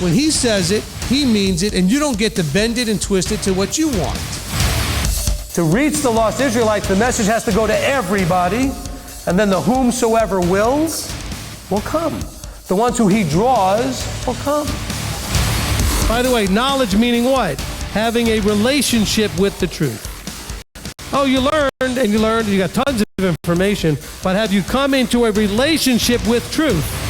When he says it, he means it, and you don't get to bend it and twist it to what you want. To reach the lost Israelites, the message has to go to everybody, and then the whomsoever wills will come. The ones who he draws will come. By the way, knowledge meaning what? Having a relationship with the truth. Oh, you learned, and you got tons of information, but have you come into a relationship with truth?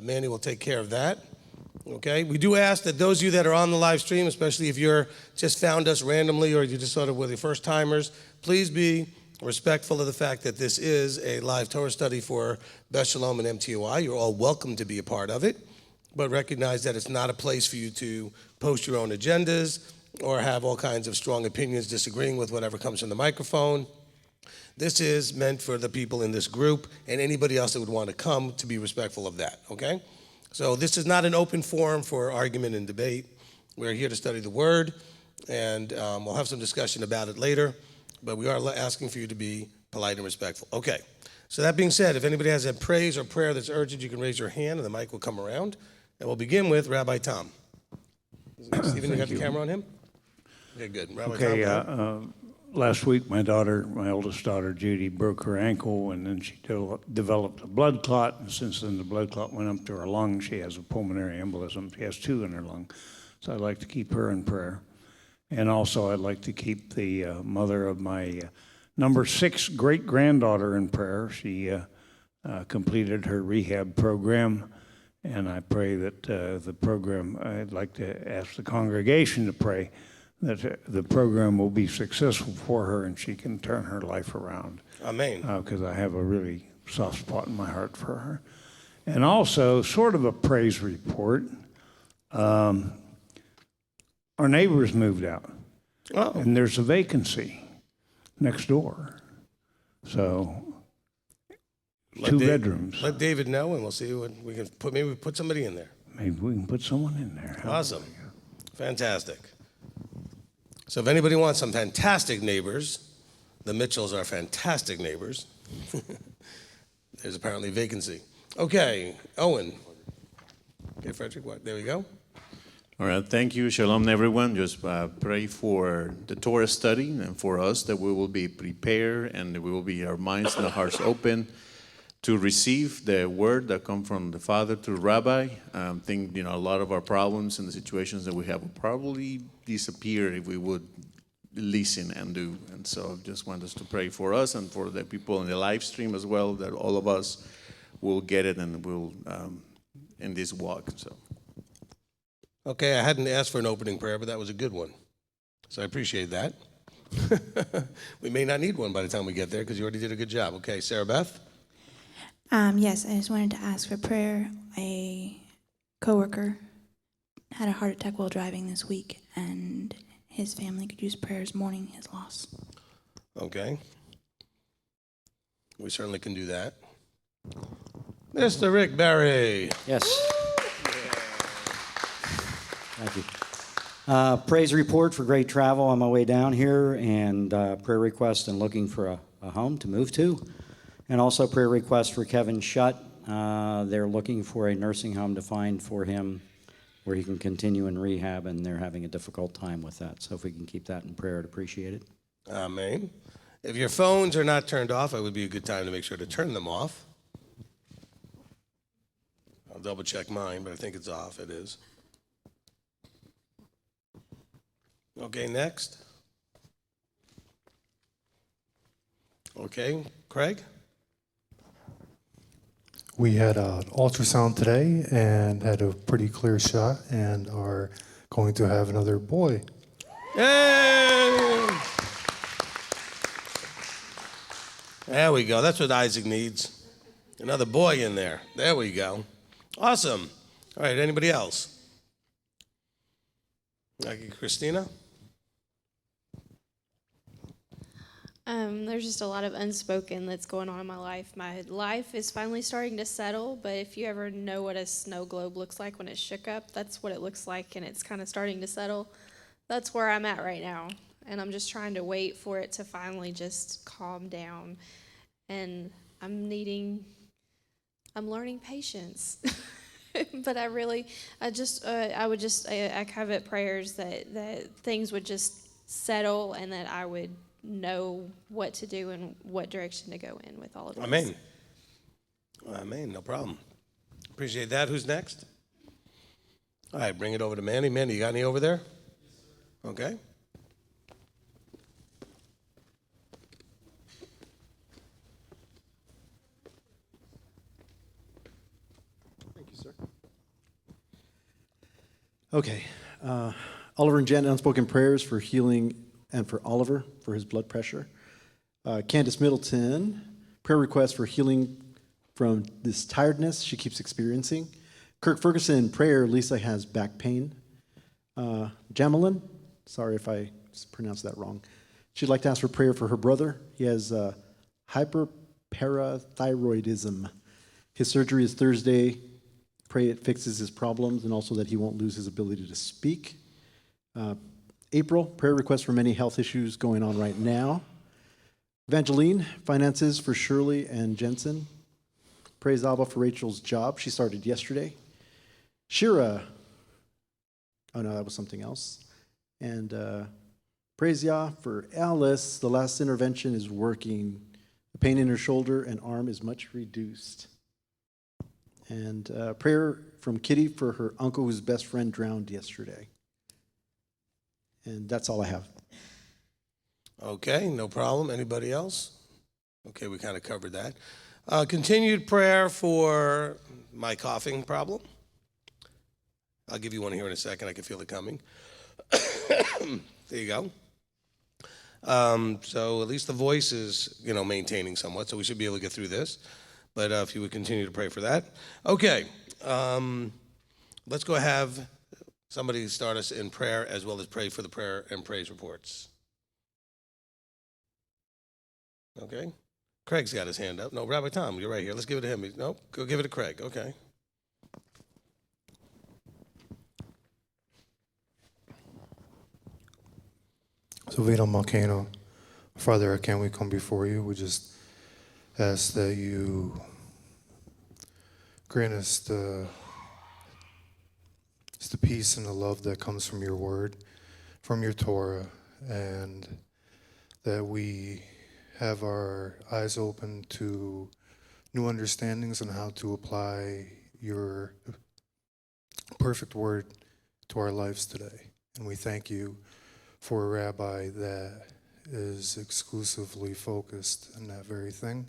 Manny will take care of that. Okay, we do ask that those of you that are on the live stream, especially if you're just found us randomly or you just sort of were the first timers, please be respectful of the fact that this is a live Torah study for Beth Shalom and MTOI. You're all welcome to be a part of it, but recognize that it's not a place for you to post your own agendas or have all kinds of strong opinions disagreeing with whatever comes from the microphone. This is meant for the people in this group and anybody else that would want to come to be respectful of that, okay? So this is not an open forum for argument and debate. We're here to study the Word, and we'll have some discussion about it later, but we are asking for you to be polite and respectful. Okay, so that being said, if anybody has a praise or prayer that's urgent, you can raise your hand and the mic will come around. And we'll begin with Rabbi Tom. Stephen, you got the camera on him? Okay, good. Rabbi Tom. Last week, my oldest daughter, Judy, broke her ankle, and then she developed a blood clot. And since then, the blood clot went up to her lung. She has a pulmonary embolism. She has 2 in her lung. So I'd like to keep her in prayer. And also, I'd like to keep the mother of my number 6 great-granddaughter in prayer. She completed her rehab program, and I pray that the program, I'd like to ask the congregation to pray that the program will be successful for her and she can turn her life around. Amen. Because I have a really soft spot in my heart for her. And also, sort of a praise report. Our neighbors moved out. Oh. And there's a vacancy next door. So, 2 bedrooms. Let David know and we'll see what we can put. Maybe we put somebody in there. Maybe we can put someone in there. Awesome. Fantastic. So if anybody wants some fantastic neighbors, the Mitchells are fantastic neighbors. There's apparently a vacancy. Okay, Owen. Okay, Frederick, what? There we go. All right, thank you. Shalom, everyone. Just pray for the Torah study and for us that we will be prepared and we will be our minds and our hearts open to receive the word that comes from the Father through Rabbi. I think a lot of our problems and the situations that we have will probably disappear if we would listen and do. And so I just want us to pray for us and for the people in the live stream as well, that all of us will get it and will in this walk. So. Okay, I hadn't asked for an opening prayer, but that was a good one. So I appreciate that. We may not need one by the time we get there because you already did a good job. Okay, Sarah Beth? Yes, I just wanted to ask for prayer. A coworker had a heart attack while driving this week, and his family could use prayers mourning his loss. Okay. We certainly can do that. Mr. Rick Barry. Yes. Thank you. Praise report for great travel on my way down here, and prayer request and looking for a home to move to. And also prayer request for Kevin Shutt. They're looking for a nursing home to find for him where he can continue in rehab, and they're having a difficult time with that. So if we can keep that in prayer, I'd appreciate it. Amen. If your phones are not turned off, it would be a good time to make sure to turn them off. I'll double check mine, but I think it's off. It is. Okay, next. Okay, Craig? We had an ultrasound today and had a pretty clear shot and are going to have another boy. Yay! There we go. That's what Isaac needs. Another boy in there. There we go. Awesome. All right, anybody else? Christina? There's just a lot of unspoken that's going on in my life. My life is finally starting to settle, but if you ever know what a snow globe looks like when it's shook up, that's what it looks like, and it's kind of starting to settle. That's where I'm at right now, and I'm just trying to wait for it to finally just calm down, and I'm learning patience. But I covet prayers that things would just settle and that I would know what to do and what direction to go in with all of this. Amen. Amen. No problem. Appreciate that. Who's next? All right, bring it over to Manny. Manny, you got any over there? Okay. Thank you, sir. Okay. Oliver and Janet, unspoken prayers for healing and for Oliver for his blood pressure. Candace Middleton, prayer request for healing from this tiredness she keeps experiencing. Kirk Ferguson, prayer, Lisa has back pain. Jamelin, sorry if I pronounced that wrong. She'd like to ask for prayer for her brother. He has hyperparathyroidism. His surgery is Thursday. Pray it fixes his problems and also that he won't lose his ability to speak. April, prayer request for many health issues going on right now. Evangeline, finances for Shirley and Jensen. Praise Abba for Rachel's job. She started yesterday. Shira, oh no, that was something else. And praise Yah for Alice. The last intervention is working. The pain in her shoulder and arm is much reduced. And prayer from Kitty for her uncle whose best friend drowned yesterday. And that's all I have. Okay, no problem. Anybody else? Okay, we kind of covered that. Continued prayer for my coughing problem. I'll give you one here in a second. I can feel it coming. There you go. So at least the voice is, maintaining somewhat, so we should be able to get through this. But if you would continue to pray for that. Okay, let's go have somebody start us in prayer as well as pray for the prayer and praise reports. Okay. Craig's got his hand up. No, Rabbi Tom, you're right here. Let's give it to him. No, go give it to Craig. Okay. So Vita Malkano, Father, can we come before you? We just ask that you grant us the peace and the love that comes from your word, from your Torah, and that we have our eyes open to new understandings on how to apply your perfect word to our lives today. And we thank you for a rabbi that is exclusively focused on that very thing.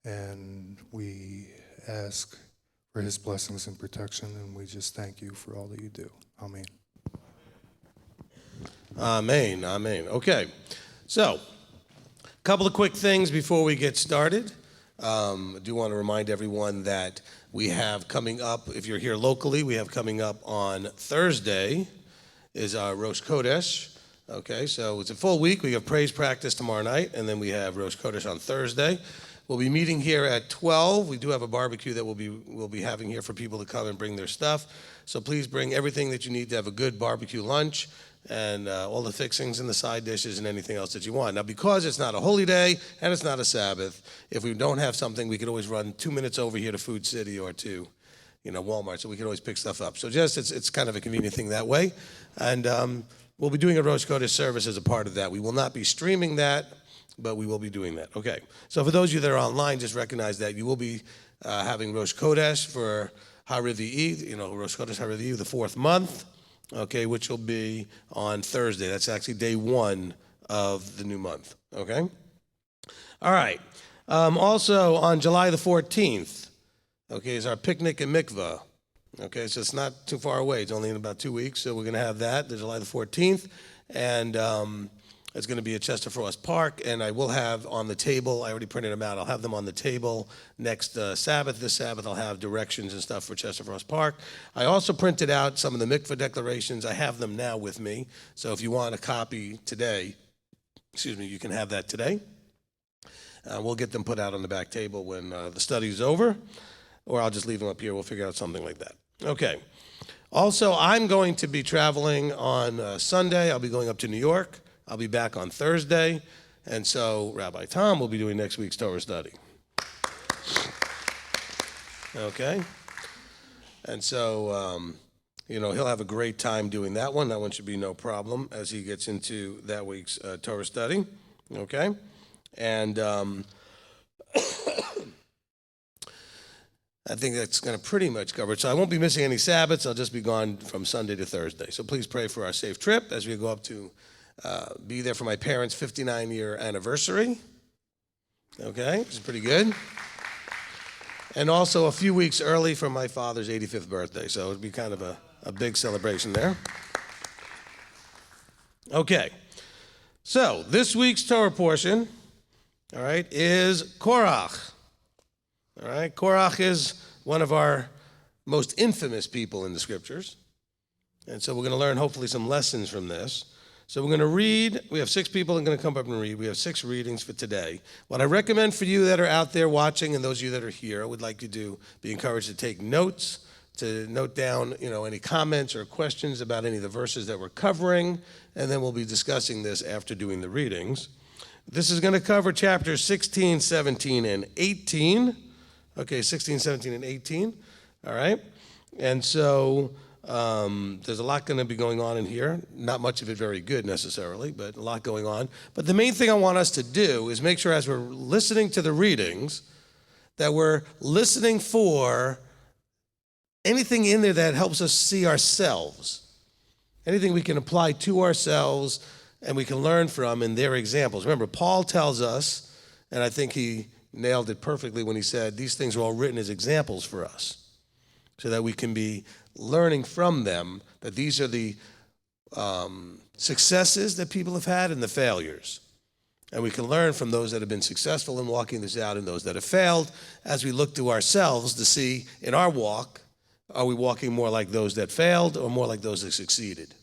And we ask for his blessings and protection, and we just thank you for all that you do. Amen. Amen. Amen. Okay. So, a couple of quick things before we get started. I do want to remind everyone that we have coming up, if you're here locally, we have coming up on Thursday is our Rosh Chodesh. Okay, so it's a full week. We have praise practice tomorrow night, and then we have Rosh Chodesh on Thursday. We'll be meeting here at 12. We do have a barbecue that we'll be having here for people to come and bring their stuff. So please bring everything that you need to have a good barbecue lunch and all the fixings and the side dishes and anything else that you want. Now, because it's not a holy day and it's not a Sabbath, if we don't have something, we could always run 2 minutes over here to Food City or to Walmart, so we can always pick stuff up. So just it's kind of a convenient thing that way. And we'll be doing a Rosh Chodesh service as a part of that. We will not be streaming that, but we will be doing that. Okay. So for those of you that are online, just recognize that you will be having Rosh Chodesh for Harivi'i, Rosh Chodesh Harivi'i, the 4th month, okay, which will be on Thursday. That's actually day 1 of the new month, okay? All right. Also, on July the 14th, okay, is our picnic and mikvah. Okay, so it's not too far away. It's only in about 2 weeks, so we're going to have that, the July the 14th, and it's going to be at Chester Frost Park, and I will have on the table, I already printed them out, I'll have them on the table next Sabbath. This Sabbath I'll have directions and stuff for Chester Frost Park. I also printed out some of the mikvah declarations. I have them now with me, so if you want a copy today, you can have that today. We'll get them put out on the back table when the study's over, or I'll just leave them up here. We'll figure out something like that. Okay. Also, I'm going to be traveling on Sunday. I'll be going up to New York. I'll be back on Thursday. And so Rabbi Tom will be doing next week's Torah study. Okay? And so, he'll have a great time doing that one. That one should be no problem as he gets into that week's Torah study. Okay? And I think that's going to pretty much cover it. So I won't be missing any Sabbaths. I'll just be gone from Sunday to Thursday. So please pray for our safe trip as we go up to be there for my parents' 59-year anniversary. Okay, which is pretty good. And also a few weeks early for my father's 85th birthday. So it'd be kind of a a big celebration there. Okay, so this week's Torah portion, all right, is Korach. All right, Korach is one of our most infamous people in the scriptures. And so we're going to learn hopefully some lessons from this. So we're going to read. We have 6 people that are going to come up and read. We have 6 readings for today. What I recommend for you that are out there watching and those of you that are here, I would like you to be encouraged to take notes, to note down, any comments or questions about any of the verses that we're covering, and then we'll be discussing this after doing the readings. This is going to cover chapters 16, 17, and 18. Okay, 16, 17, and 18. All right? And so there's a lot going to be going on in here. Not much of it very good necessarily, but a lot going on. But the main thing I want us to do is make sure as we're listening to the readings that we're listening for anything in there that helps us see ourselves, anything we can apply to ourselves and we can learn from in their examples. Remember, Paul tells us, and I think he nailed it perfectly when he said these things are all written as examples for us so that we can be learning from them, that these are the successes that people have had and the failures. And we can learn from those that have been successful in walking this out and those that have failed as we look to ourselves to see in our walk, are we walking more like those that failed or more like those that succeeded?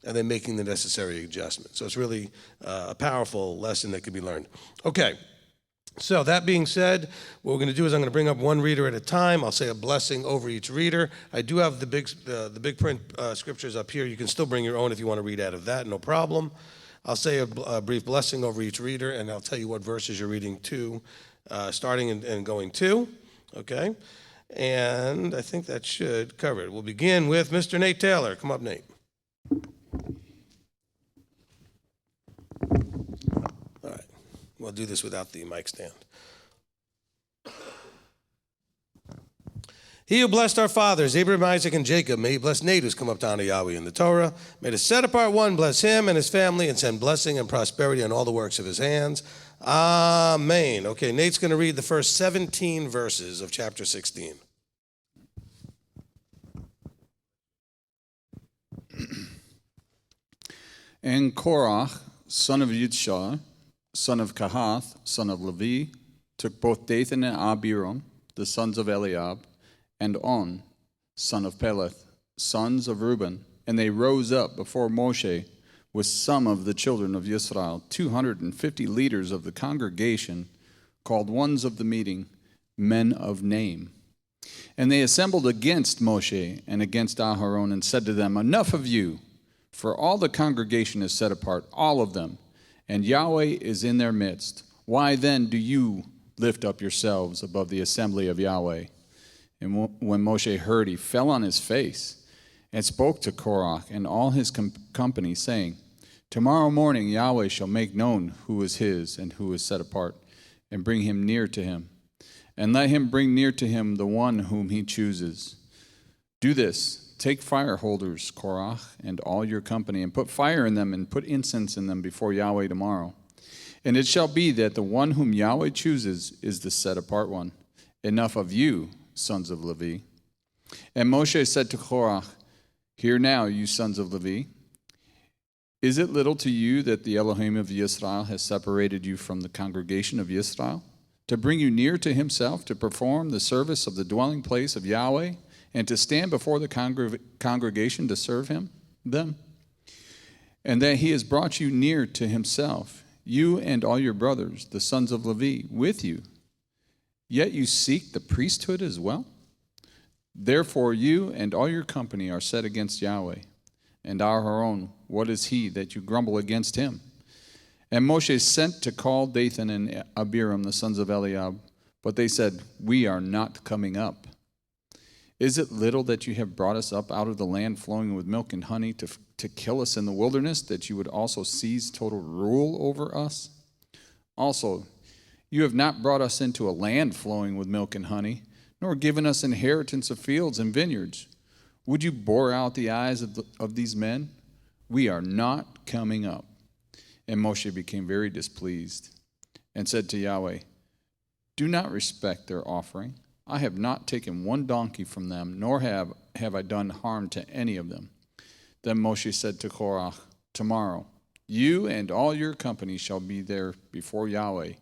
And then making the necessary adjustments. So it's really a powerful lesson that can be learned. Okay, so that being said, what we're going to do is I'm going to bring up one reader at a time. I'll say a blessing over each reader. I do have the big print scriptures up here. You can still bring your own if you want to read out of that, no problem. I'll say a brief blessing over each reader, and I'll tell you what verses you're reading to, starting and going to, okay? And I think that should cover it. We'll begin with Mr. Nate Taylor. Come up, Nate. All right. We'll do this without the mic stand. He who blessed our fathers, Abraham, Isaac, and Jacob, may he bless Nate who's come up to honor Yahweh in the Torah. May the set apart one bless him and his family and send blessing and prosperity on all the works of his hands. Amen. Okay, Nate's going to read the first 17 verses of chapter 16. And Korach, son of Yidshah, son of Kahath, son of Levi, took both Dathan and Abiram, the sons of Eliab, and On, son of Peleth, sons of Reuben, and they rose up before Moshe with some of the children of Israel, 250 leaders of the congregation, called ones of the meeting, men of name. And they assembled against Moshe and against Aharon and said to them, enough of you, for all the congregation is set apart, all of them, and Yahweh is in their midst. Why then do you lift up yourselves above the assembly of Yahweh? And when Moshe heard, he fell on his face and spoke to Korach and all his company, saying, tomorrow morning Yahweh shall make known who is his and who is set apart, and bring him near to him. And let him bring near to him the one whom he chooses. Do this, take fire holders, Korach, and all your company, and put fire in them and put incense in them before Yahweh tomorrow. And it shall be that the one whom Yahweh chooses is the set apart one. Enough of you, sons of Levi. And Moshe said to Korach, hear now, you sons of Levi. Is it little to you that the Elohim of Yisrael has separated you from the congregation of Yisrael, to bring you near to himself, to perform the service of the dwelling place of Yahweh, and to stand before the congregation to serve them? And that he has brought you near to himself, you and all your brothers, the sons of Levi, with you. Yet you seek the priesthood as well? Therefore you and all your company are set against Yahweh. And Aharon, what is he that you grumble against him? And Moshe sent to call Dathan and Abiram, the sons of Eliab, but they said, we are not coming up. Is it little that you have brought us up out of the land flowing with milk and honey to kill us in the wilderness, that you would also seize total rule over us? Also, you have not brought us into a land flowing with milk and honey, nor given us inheritance of fields and vineyards. Would you bore out the eyes of these men? We are not coming up. And Moshe became very displeased and said to Yahweh, do not respect their offering. I have not taken one donkey from them, nor have have I done harm to any of them? Then Moshe said to Korach, tomorrow, you and all your company shall be there before Yahweh,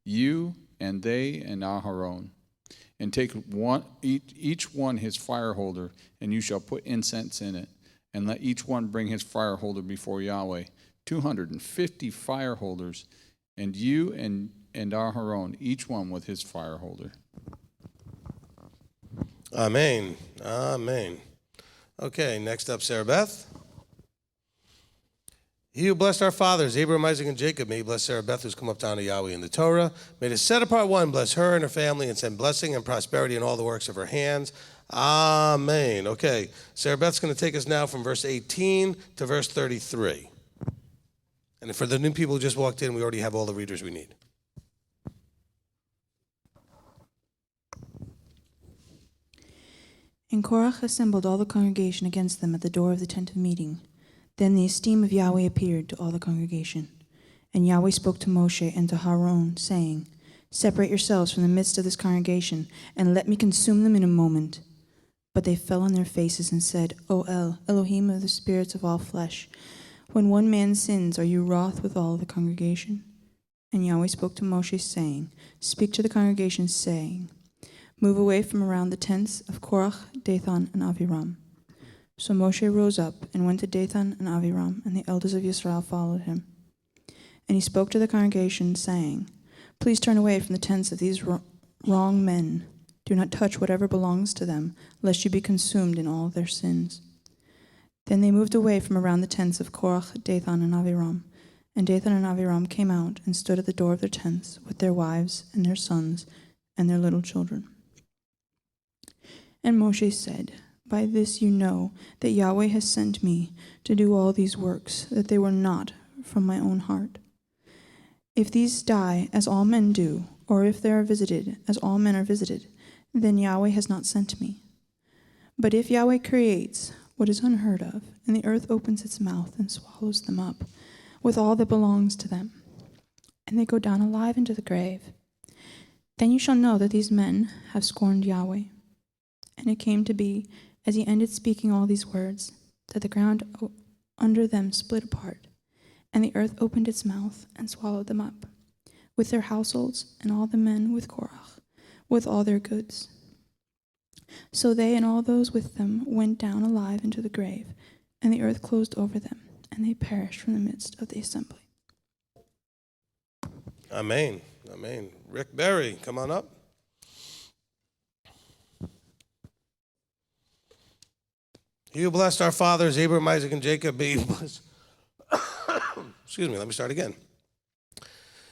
you and they and Aharon. And take each one his fire holder, and you shall put incense in it. And let each one bring his fire holder before Yahweh. 250 fire holders, and you and Aharon, each one with his fire holder. Amen. Amen. Okay, next up, Sarah Beth. He who blessed our fathers, Abraham, Isaac, and Jacob, may he bless Sarah Beth, who's come up to honor Yahweh in the Torah. May the set apart one bless her and her family and send blessing and prosperity in all the works of her hands. Amen. Okay, Sarah Beth's going to take us now from verse 18 to verse 33. And for the new people who just walked in, we already have all the readers we need. And Korach assembled all the congregation against them at the door of the tent of meeting. Then the esteem of Yahweh appeared to all the congregation. And Yahweh spoke to Moshe and to Aaron, saying, Separate yourselves from the midst of this congregation, and let me consume them in a moment. But they fell on their faces and said, O Elohim of the spirits of all flesh, when one man sins, are you wroth with all the congregation? And Yahweh spoke to Moshe, saying, Speak to the congregation, saying, Move away from around the tents of Korach, Dathan, and Aviram. So Moshe rose up and went to Dathan and Aviram, and the elders of Israel followed him. And he spoke to the congregation, saying, Please turn away from the tents of these wrong men. Do not touch whatever belongs to them, lest you be consumed in all their sins. Then they moved away from around the tents of Korach, Dathan, and Aviram. And Dathan and Aviram came out and stood at the door of their tents with their wives and their sons and their little children. And Moshe said, By this you know that Yahweh has sent me to do all these works, that they were not from my own heart. If these die, as all men do, or if they are visited, as all men are visited, then Yahweh has not sent me. But if Yahweh creates what is unheard of, and the earth opens its mouth and swallows them up, with all that belongs to them, and they go down alive into the grave, then you shall know that these men have scorned Yahweh. And it came to be, as he ended speaking all these words, that the ground under them split apart, and the earth opened its mouth and swallowed them up, with their households and all the men with Korach, with all their goods. So they and all those with them went down alive into the grave, and the earth closed over them, and they perished from the midst of the assembly. Amen. Amen. Rick Berry, come on up. He who blessed our fathers, Abraham, Isaac, and Jacob, may he bless. Excuse me, let me start again.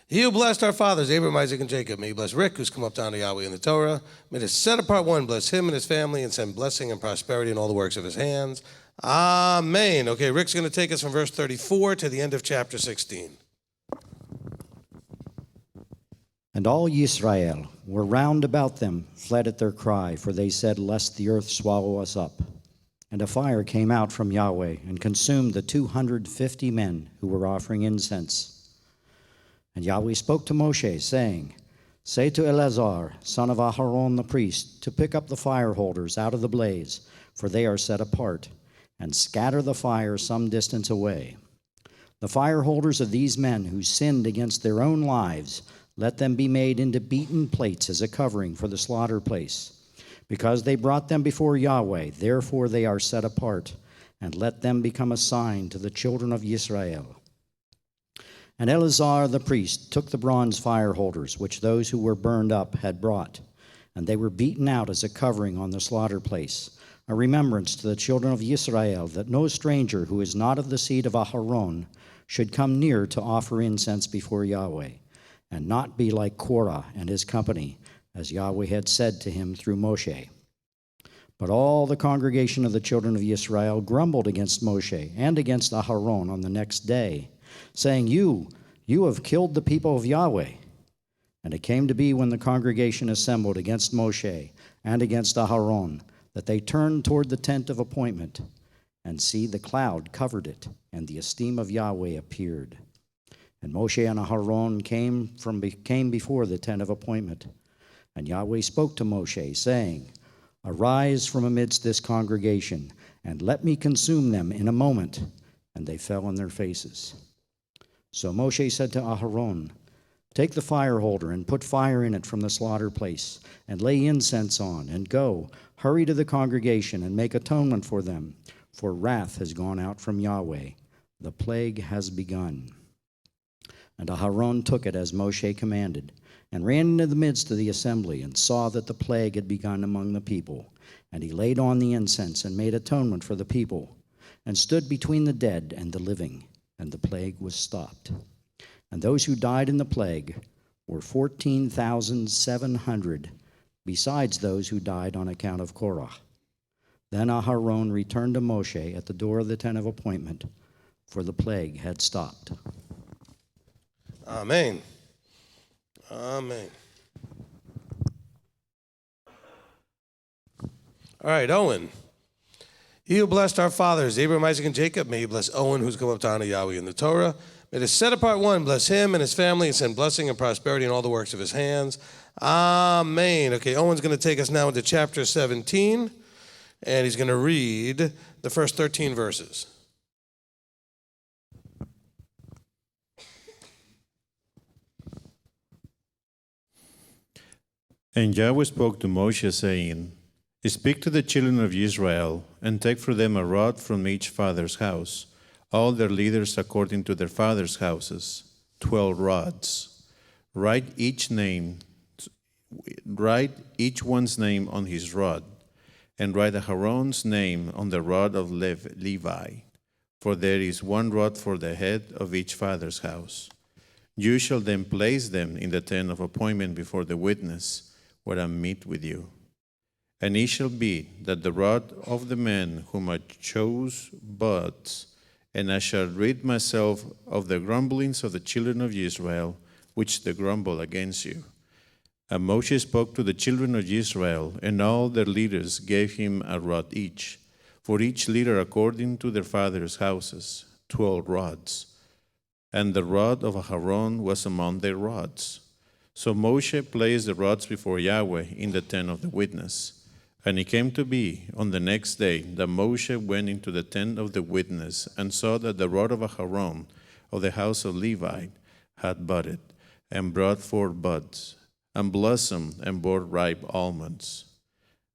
He who blessed our fathers, Abraham, Isaac, and Jacob, may he bless Rick, who's come up down to Yahweh in the Torah. May the set apart one bless him and his family and send blessing and prosperity in all the works of his hands. Amen. Okay, Rick's going to take us from verse 34 to the end of chapter 16. And all Yisrael were round about them, fled at their cry, for they said, Lest the earth swallow us up. And a fire came out from Yahweh and consumed the 250 men who were offering incense. And Yahweh spoke to Moshe, saying, Say to Eleazar, son of Aharon the priest, to pick up the fire holders out of the blaze, for they are set apart, and scatter the fire some distance away. The fire holders of these men who sinned against their own lives, let them be made into beaten plates as a covering for the slaughter place. Because they brought them before Yahweh, therefore they are set apart, and let them become a sign to the children of Israel. And Eleazar the priest took the bronze fire holders, which those who were burned up had brought, and they were beaten out as a covering on the slaughter place, a remembrance to the children of Israel, that no stranger who is not of the seed of Aharon should come near to offer incense before Yahweh, and not be like Korah and his company, as Yahweh had said to him through Moshe. But all the congregation of the children of Israel grumbled against Moshe and against Aharon on the next day, saying, You have killed the people of Yahweh. And it came to be when the congregation assembled against Moshe and against Aharon, that they turned toward the tent of appointment, and see, the cloud covered it, and the esteem of Yahweh appeared. And Moshe and Aharon came before the tent of appointment. And Yahweh spoke to Moshe, saying, Arise from amidst this congregation, and let me consume them in a moment. And they fell on their faces. So Moshe said to Aharon, Take the fire holder and put fire in it from the slaughter place, and lay incense on, and go, hurry to the congregation, and make atonement for them, for wrath has gone out from Yahweh. The plague has begun. And Aharon took it as Moshe commanded, and ran into the midst of the assembly, and saw that the plague had begun among the people. And he laid on the incense, and made atonement for the people, and stood between the dead and the living, and the plague was stopped. And those who died in the plague were 14,700, besides those who died on account of Korach. Then Aharon returned to Moshe at the door of the tent of appointment, for the plague had stopped. Amen. Amen. All right, Owen. He who blessed our fathers, Abraham, Isaac, and Jacob, may he bless Owen, who's come up to honor Yahweh in the Torah. May the set-apart one bless him and his family and send blessing and prosperity in all the works of his hands. Amen. Okay, Owen's going to take us now into chapter 17, and he's going to read the first 13 verses. And Yahweh spoke to Moshe, saying, Speak to the children of Israel, and take for them a rod from each father's house, all their leaders according to their fathers' houses, 12 rods. Write each one's name on his rod, and write Aharon's name on the rod of Levi, for there is one rod for the head of each father's house. You shall then place them in the tent of appointment before the witness, where I meet with you. And it shall be that the rod of the man whom I chose buds, and I shall rid myself of the grumblings of the children of Israel, which they grumble against you. And Moshe spoke to the children of Israel, and all their leaders gave him a rod each, for each leader according to their fathers' houses, 12 rods. And the rod of Aharon was among their rods. So Moshe placed the rods before Yahweh in the tent of the witness. And it came to be on the next day that Moshe went into the tent of the witness and saw that the rod of Aharon of the house of Levi had budded and brought forth buds and blossomed and bore ripe almonds.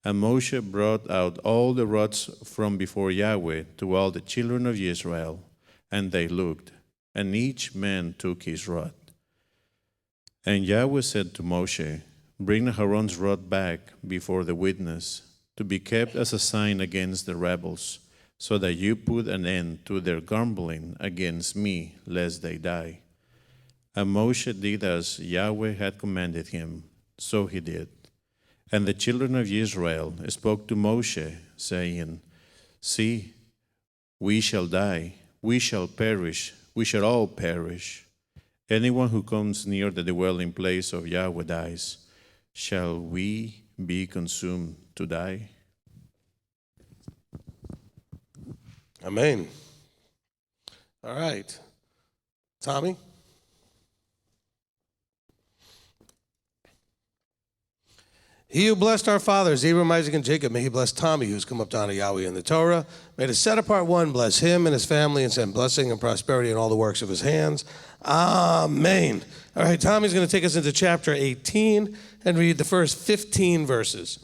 And Moshe brought out all the rods from before Yahweh to all the children of Israel, and they looked, and each man took his rod. And Yahweh said to Moshe, Bring Aharon's rod back before the witness, to be kept as a sign against the rebels, so that you put an end to their grumbling against me, lest they die. And Moshe did as Yahweh had commanded him, so he did. And the children of Israel spoke to Moshe, saying, See, we shall die, we shall perish, we shall all perish. Anyone who comes near the dwelling place of Yahweh dies. Shall we be consumed to die? Amen. All right. Tommy? He who blessed our fathers, Abraham, Isaac, and Jacob, may he bless Tommy, who's come up to honor Yahweh in the Torah. May the set-apart one bless him and his family and send blessing and prosperity in all the works of his hands. Amen. All right, Tommy's going to take us into chapter 18 and read the first 15 verses.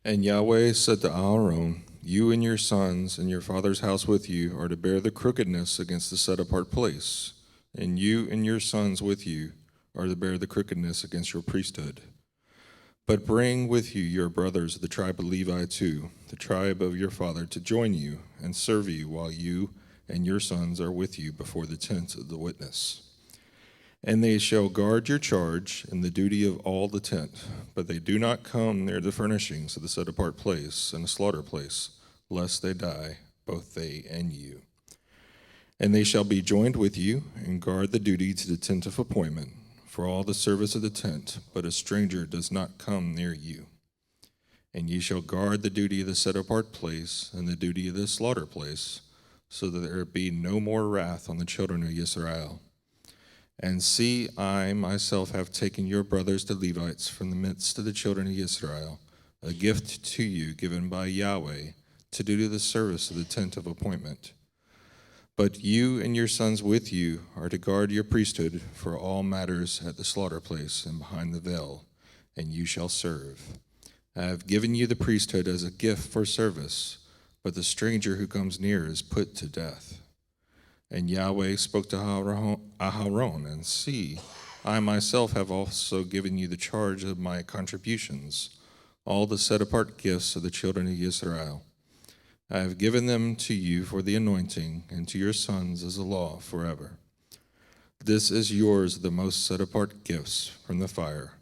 And Yahweh said to Aaron, You and your sons and your father's house with you are to bear the crookedness against the set-apart place, and you and your sons with you are to bear the crookedness against your priesthood. But bring with you your brothers of the tribe of Levi too, the tribe of your father, to join you and serve you while you and your sons are with you before the tent of the witness. And they shall guard your charge and the duty of all the tent, but they do not come near the furnishings of the set-apart place and the slaughter place, lest they die, both they and you. And they shall be joined with you and guard the duty to the tent of appointment for all the service of the tent, but a stranger does not come near you. And ye shall guard the duty of the set-apart place and the duty of the slaughter place, so that there be no more wrath on the children of Israel. And see, I myself have taken your brothers the Levites from the midst of the children of Israel, a gift to you given by Yahweh, to do the service of the tent of appointment. But you and your sons with you are to guard your priesthood for all matters at the slaughter place and behind the veil, and you shall serve. I have given you the priesthood as a gift for service, but the stranger who comes near is put to death. And Yahweh spoke to Aharon, and see, I myself have also given you the charge of my contributions, all the set-apart gifts of the children of Israel. I have given them to you for the anointing, and to your sons as a law forever. This is yours, the most set-apart gifts from the fire,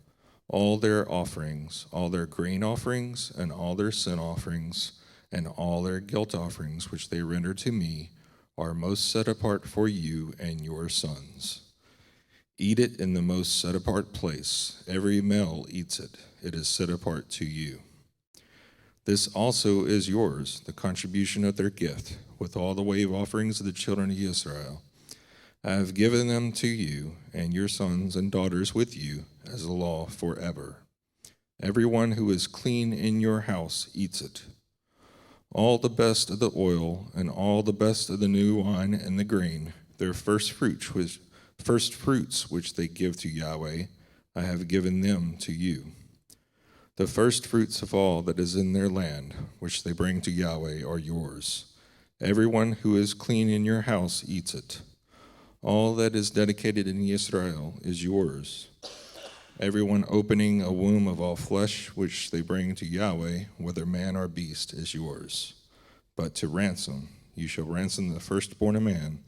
all their offerings, all their grain offerings, and all their sin offerings, and all their guilt offerings, which they render to me, are most set apart for you and your sons. Eat it in the most set apart place. Every male eats it. It is set apart to you. This also is yours, the contribution of their gift, with all the wave offerings of the children of Israel. I have given them to you and your sons and daughters with you as a law forever. Everyone who is clean in your house eats it. All the best of the oil and all the best of the new wine and the grain, their first fruits which they give to Yahweh, I have given them to you. The first fruits of all that is in their land, which they bring to Yahweh, are yours. Everyone who is clean in your house eats it. All that is dedicated in Israel is yours. Everyone opening a womb of all flesh, which they bring to Yahweh, whether man or beast, is yours. But to ransom, you shall ransom the firstborn of man,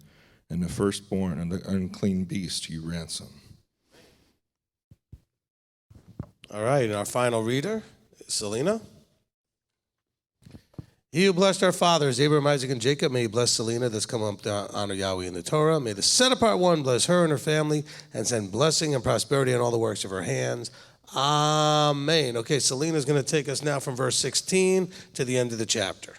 and the firstborn of the unclean beast you ransom. All right, and our final reader, Selena. He who blessed our fathers, Abraham, Isaac, and Jacob, may he bless Selena that's come up to honor Yahweh in the Torah. May the set-apart one bless her and her family and send blessing and prosperity on all the works of her hands. Amen. Okay, Selena's going to take us now from verse 16 to the end of the chapter.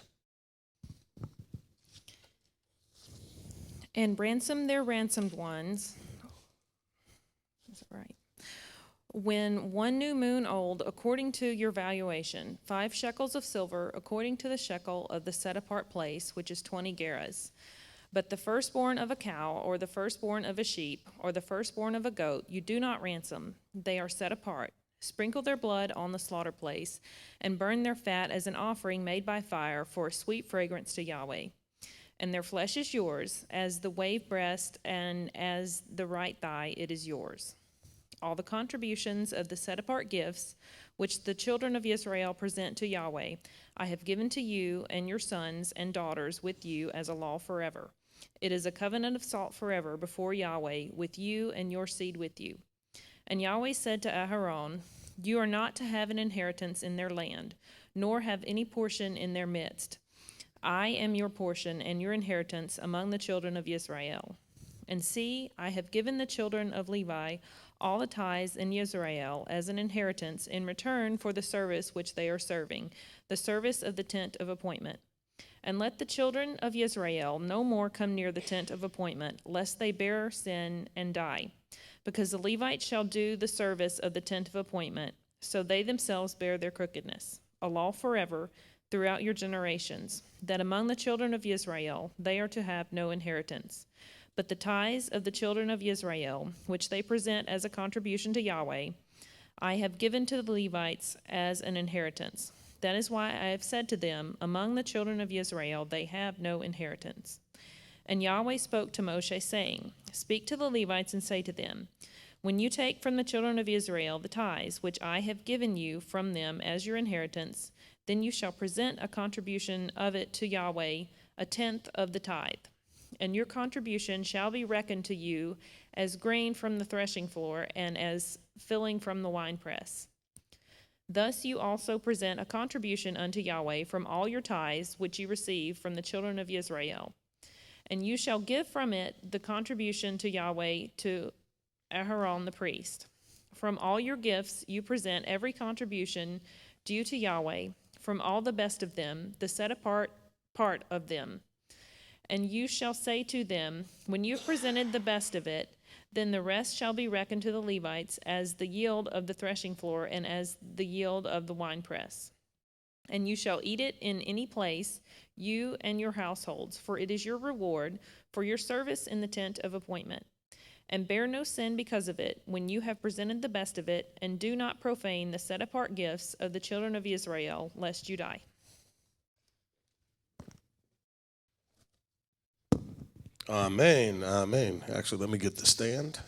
And ransom their ransomed ones. Is it right? When 1 new moon old, according to your valuation, 5 shekels of silver, according to the shekel of the set-apart place, which is 20 gerahs. But the firstborn of a cow, or the firstborn of a sheep, or the firstborn of a goat, you do not ransom. They are set apart. Sprinkle their blood on the slaughter place, and burn their fat as an offering made by fire for a sweet fragrance to Yahweh. And their flesh is yours, as the wave breast and as the right thigh, it is yours. All the contributions of the set-apart gifts, which the children of Israel present to Yahweh, I have given to you and your sons and daughters with you as a law forever. It is a covenant of salt forever before Yahweh, with you and your seed with you. And Yahweh said to Aharon, you are not to have an inheritance in their land, nor have any portion in their midst. I am your portion and your inheritance among the children of Israel. And see, I have given the children of Levi all the tithes in Israel as an inheritance in return for the service which they are serving, the service of the tent of appointment. And let the children of Israel no more come near the tent of appointment, lest they bear sin and die. Because the Levites shall do the service of the tent of appointment, so they themselves bear their crookedness, a law forever throughout your generations, that among the children of Israel they are to have no inheritance. But the tithes of the children of Israel, which they present as a contribution to Yahweh, I have given to the Levites as an inheritance. That is why I have said to them, among the children of Israel they have no inheritance. And Yahweh spoke to Moshe, saying, speak to the Levites and say to them, when you take from the children of Israel the tithes, which I have given you from them as your inheritance, then you shall present a contribution of it to Yahweh, a tenth of the tithe. And your contribution shall be reckoned to you as grain from the threshing floor and as filling from the winepress. Thus you also present a contribution unto Yahweh from all your tithes which you receive from the children of Israel. And you shall give from it the contribution to Yahweh to Aharon the priest. From all your gifts you present every contribution due to Yahweh, from all the best of them, the set apart part of them. And you shall say to them, when you have presented the best of it, Then the rest shall be reckoned to the Levites as the yield of the threshing floor and as the yield of the winepress. And you shall eat it in any place, you and your households, for it is your reward for your service in the tent of appointment. And bear no sin because of it, when you have presented the best of it, and do not profane the set-apart gifts of the children of Israel, lest you die. Amen. Amen. Actually, let me get the stand.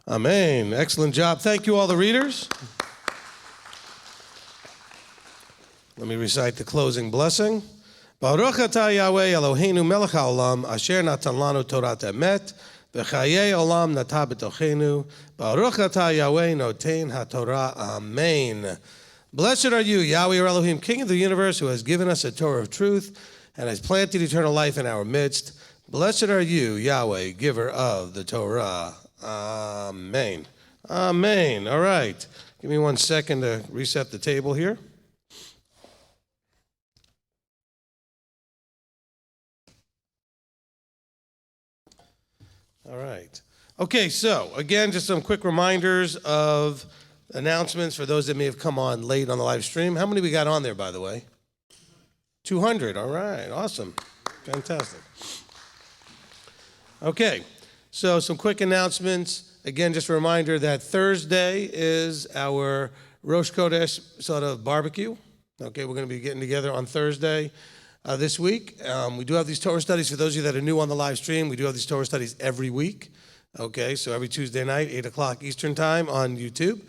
Amen. Excellent job. Thank you, all the readers. Let me recite the closing blessing. Baruch atah Yahweh Eloheinu melech haolam asher natan lanu Torat emet v'chayei olam natah b'tochenu. Baruch atah Yahweh noten haTorah. Amen. Blessed are you, Yahweh your Elohim, King of the universe, who has given us a Torah of truth and has planted eternal life in our midst. Blessed are you, Yahweh, giver of the Torah. Amen. Amen. All right. Give me 1 second to reset the table here. All right. Okay, so again, just some quick reminders of announcements for those that may have come on late on the live stream. How many we got on there, by the way? 200. All right. Awesome. Fantastic. Okay. So some quick announcements. Again, just a reminder that Thursday is our Rosh Chodesh sort of barbecue. Okay, we're going to be getting together on Thursday this week. We do have these Torah studies. For those of you that are new on the live stream, we do have these Torah studies every week. Okay, so every Tuesday night, 8 o'clock Eastern Time on YouTube.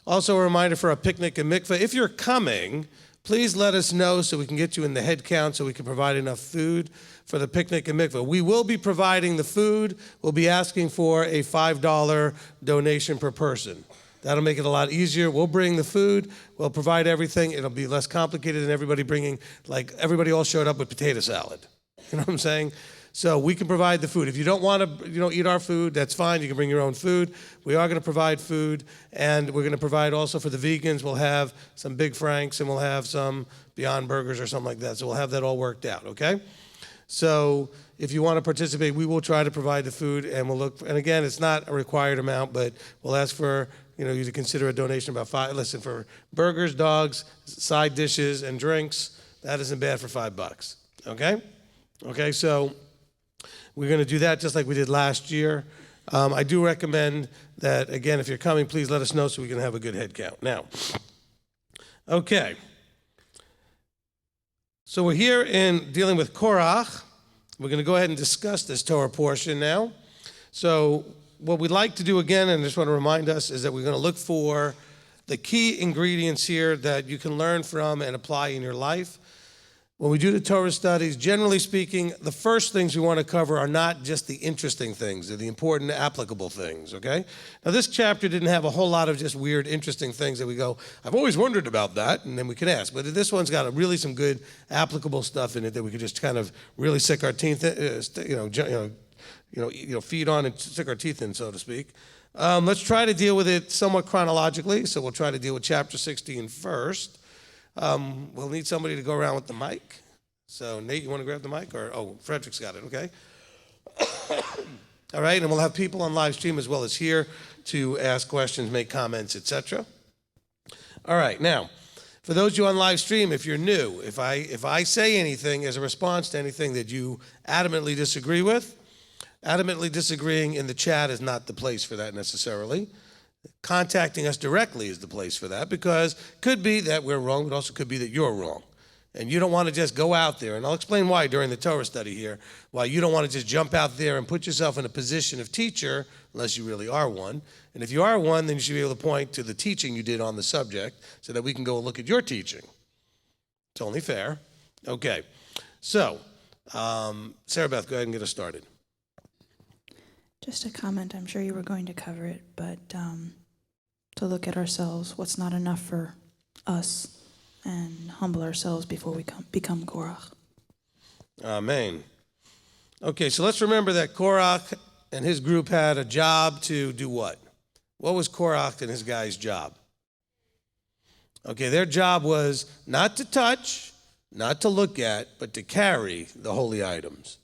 Also a reminder for a picnic and mikveh. If you're coming, please let us know so we can get you in the head count so we can provide enough food for the picnic and mikveh. We will be providing the food. We'll be asking for a $5 donation per person. That'll make it a lot easier. We'll bring the food. We'll provide everything. It'll be less complicated than everybody bringing, like everybody all showed up with potato salad. You know what I'm saying? So we can provide the food. If you don't want to, eat our food, that's fine. You can bring your own food. We are going to provide food, and we're going to provide also for the vegans. We'll have some Big Franks, and we'll have some Beyond Burgers or something like that. So we'll have that all worked out, okay? So if you want to participate, we will try to provide the food, and we'll look. And again, it's not a required amount, but we'll ask for you to consider a donation about $5. Listen, for burgers, dogs, side dishes, and drinks, that isn't bad for $5. Okay? Okay, so we're going to do that just like we did last year. I do recommend that, again, if you're coming, please let us know so we can have a good head count. Now, okay. So we're here in dealing with Korach. We're going to go ahead and discuss this Torah portion now. So what we'd like to do again, and I just want to remind us, is that we're going to look for the key ingredients here that you can learn from and apply in your life. When we do the Torah studies, generally speaking, the first things we want to cover are not just the interesting things, they're the important, applicable things, okay? Now, this chapter didn't have a whole lot of just weird, interesting things that we go, I've always wondered about that, and then we can ask. But this one's got really some good, applicable stuff in it that we could just kind of really stick our teeth, feed on and stick our teeth in, so to speak. Let's try to deal with it somewhat chronologically, so we'll try to deal with chapter 16 first. We'll need somebody to go around with the mic. So, Nate, you want to grab the mic? Frederick's got it, okay? All right, and we'll have people on live stream as well as here to ask questions, make comments, etc. All right, now, for those of you on live stream, if you're new, if I say anything as a response to anything that you adamantly disagree with, adamantly disagreeing in the chat is not the place for that necessarily. Contacting us directly is the place for that, because it could be that we're wrong, but also could be that you're wrong. And you don't want to just go out there, and I'll explain why during the Torah study here, why you don't want to just jump out there and put yourself in a position of teacher, unless you really are one. And if you are one, then you should be able to point to the teaching you did on the subject so that we can go look at your teaching. It's only fair. Okay. So, Sarah Beth, go ahead and get us started. Just a comment, I'm sure you were going to cover it, but to look at ourselves, what's not enough for us, and humble ourselves before we become Korach. Amen. Okay, so let's remember that Korach and his group had a job to do what? What was Korach and his guy's job? Okay, their job was not to touch, not to look at, but to carry the holy items.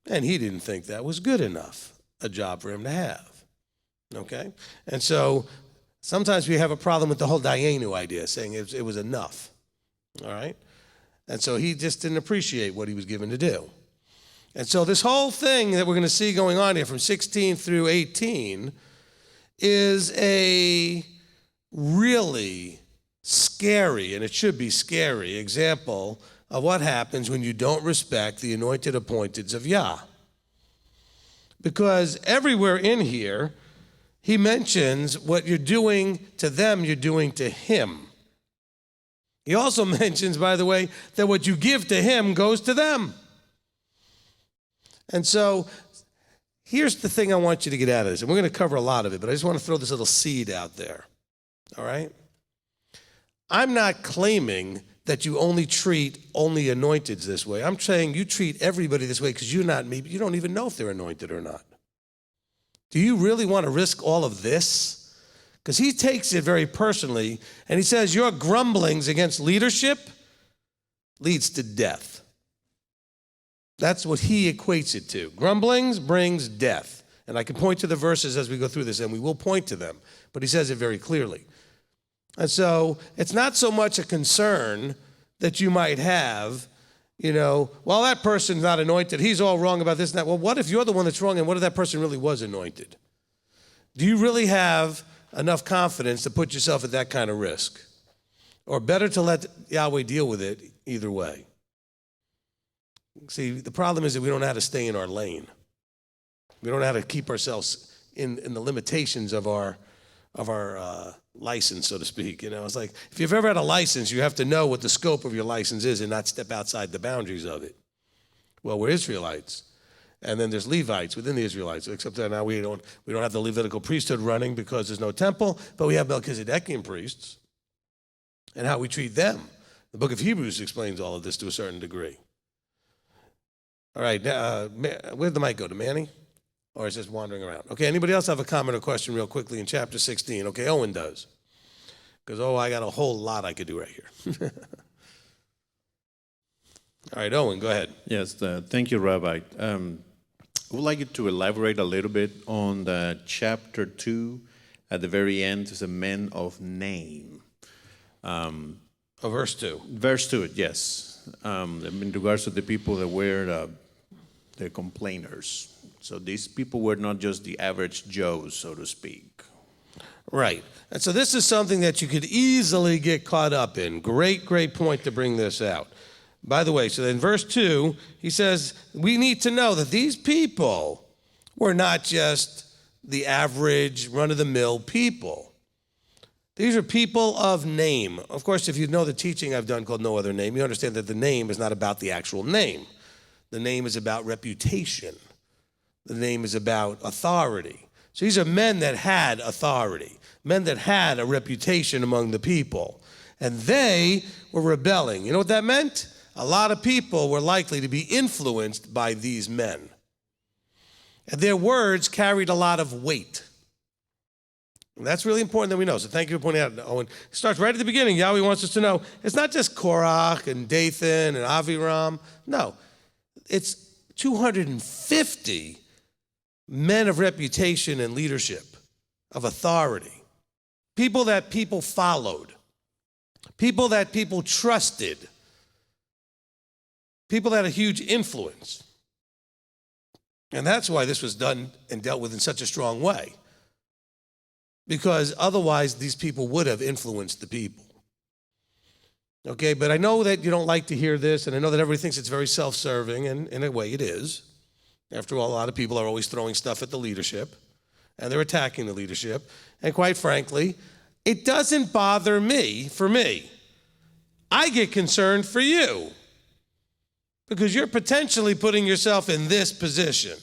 And he didn't think that was good enough, a job for him to have. Okay? And so sometimes we have a problem with the whole Dayenu idea, saying it was enough. All right? And so he just didn't appreciate what he was given to do. And so this whole thing that we're going to see going on here from 16 through 18 is a really scary, and it should be scary, example of what happens when you don't respect the anointed appointeds of Yah. Because everywhere in here, he mentions what you're doing to them, you're doing to him. He also mentions, by the way, that what you give to him goes to them. And so here's the thing I want you to get out of this, and we're going to cover a lot of it, but I just want to throw this little seed out there, all right? I'm not claiming that you only treat only anointeds this way. I'm saying you treat everybody this way because you don't even know if they're anointed or not. Do you really want to risk all of this? Because he takes it very personally, and he says your grumblings against leadership leads to death. That's what he equates it to. Grumblings brings death. And I can point to the verses as we go through this, and we will point to them, but he says it very clearly. And so it's not so much a concern that you might have, well, that person's not anointed, he's all wrong about this and that. Well, what if you're the one that's wrong, and what if that person really was anointed? Do you really have enough confidence to put yourself at that kind of risk? Or better to let Yahweh deal with it either way? See, the problem is that we don't know how to stay in our lane. We don't know how to keep ourselves in the limitations of our license, so to speak. It's like if you've ever had a license, you have to know what the scope of your license is and not step outside the boundaries of it. Well, we're Israelites, and then there's Levites within the Israelites, except that now we don't have the Levitical priesthood running because there's no temple, but we have Melchizedekian priests and how we treat them. The book of Hebrews explains all of this to a certain degree. All right, where'd the mic go, to Manny? Or is this wandering around? Okay, anybody else have a comment or question real quickly in chapter 16? Okay, Owen does. Because, I got a whole lot I could do right here. All right, Owen, go ahead. Yes, thank you, Rabbi. I would like you to elaborate a little bit on the chapter 2. At the very end, is a men of name. Verse 2. Verse 2, yes. In regards to the people that were the complainers. So these people were not just the average Joes, so to speak. Right. And so this is something that you could easily get caught up in. Great point to bring this out. By the way, so in verse 2, he says, we need to know that these people were not just the average, run-of-the-mill people. These are people of name. Of course, if you know the teaching I've done called No Other Name, you understand that the name is not about the actual name. The name is about reputation. The name is about authority. So these are men that had authority, men that had a reputation among the people. And they were rebelling. You know what that meant? A lot of people were likely to be influenced by these men. And their words carried a lot of weight. And that's really important that we know. So thank you for pointing out, Owen. It starts right at the beginning. Yahweh wants us to know it's not just Korach and Dathan and Aviram. No, it's 250 men of reputation and leadership, of authority, people that people followed, people that people trusted, people that had a huge influence. And that's why this was done and dealt with in such a strong way, because otherwise these people would have influenced the people. Okay, but I know that you don't like to hear this, and I know that everybody thinks it's very self-serving, and in a way it is. After all, a lot of people are always throwing stuff at the leadership, and they're attacking the leadership. And quite frankly, it doesn't bother me, for me. I get concerned for you, because you're potentially putting yourself in this position.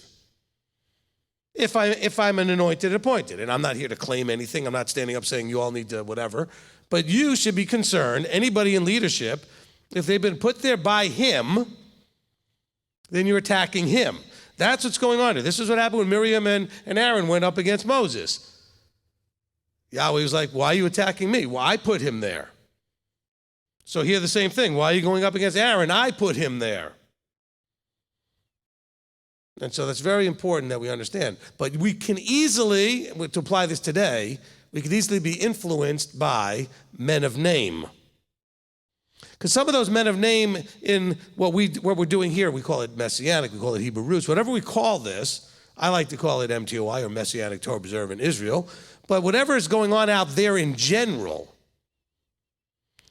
If I'm an anointed appointed, and I'm not here to claim anything, I'm not standing up saying you all need to whatever, but you should be concerned, anybody in leadership, if they've been put there by him, then you're attacking him. That's what's going on here. This is what happened when Miriam and Aaron went up against Moses. Yahweh was like, why are you attacking me? Well, I put him there. So here the same thing. Why are you going up against Aaron? I put him there. And so that's very important that we understand. But we can easily, to apply this today, we can easily be influenced by men of name. Because some of those men of name in what we're doing here, we call it Messianic, we call it Hebrew roots, whatever we call this, I like to call it MTOI or Messianic Torah Observant Israel, but whatever is going on out there in general,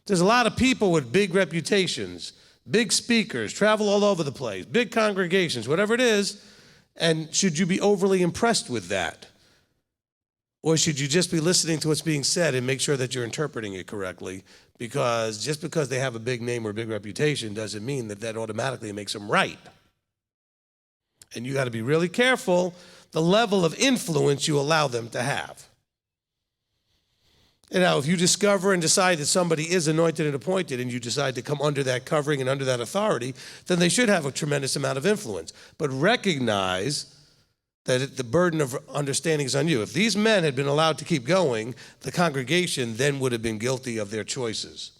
there's a lot of people with big reputations, big speakers, travel all over the place, big congregations, whatever it is, and should you be overly impressed with that? Or should you just be listening to what's being said and make sure that you're interpreting it correctly? Because just because they have a big name or a big reputation doesn't mean that that automatically makes them right. And you got to be really careful the level of influence you allow them to have. And now, if you discover and decide that somebody is anointed and appointed and you decide to come under that covering and under that authority, then they should have a tremendous amount of influence. But recognize that the burden of understanding is on you. If these men had been allowed to keep going, the congregation then would have been guilty of their choices.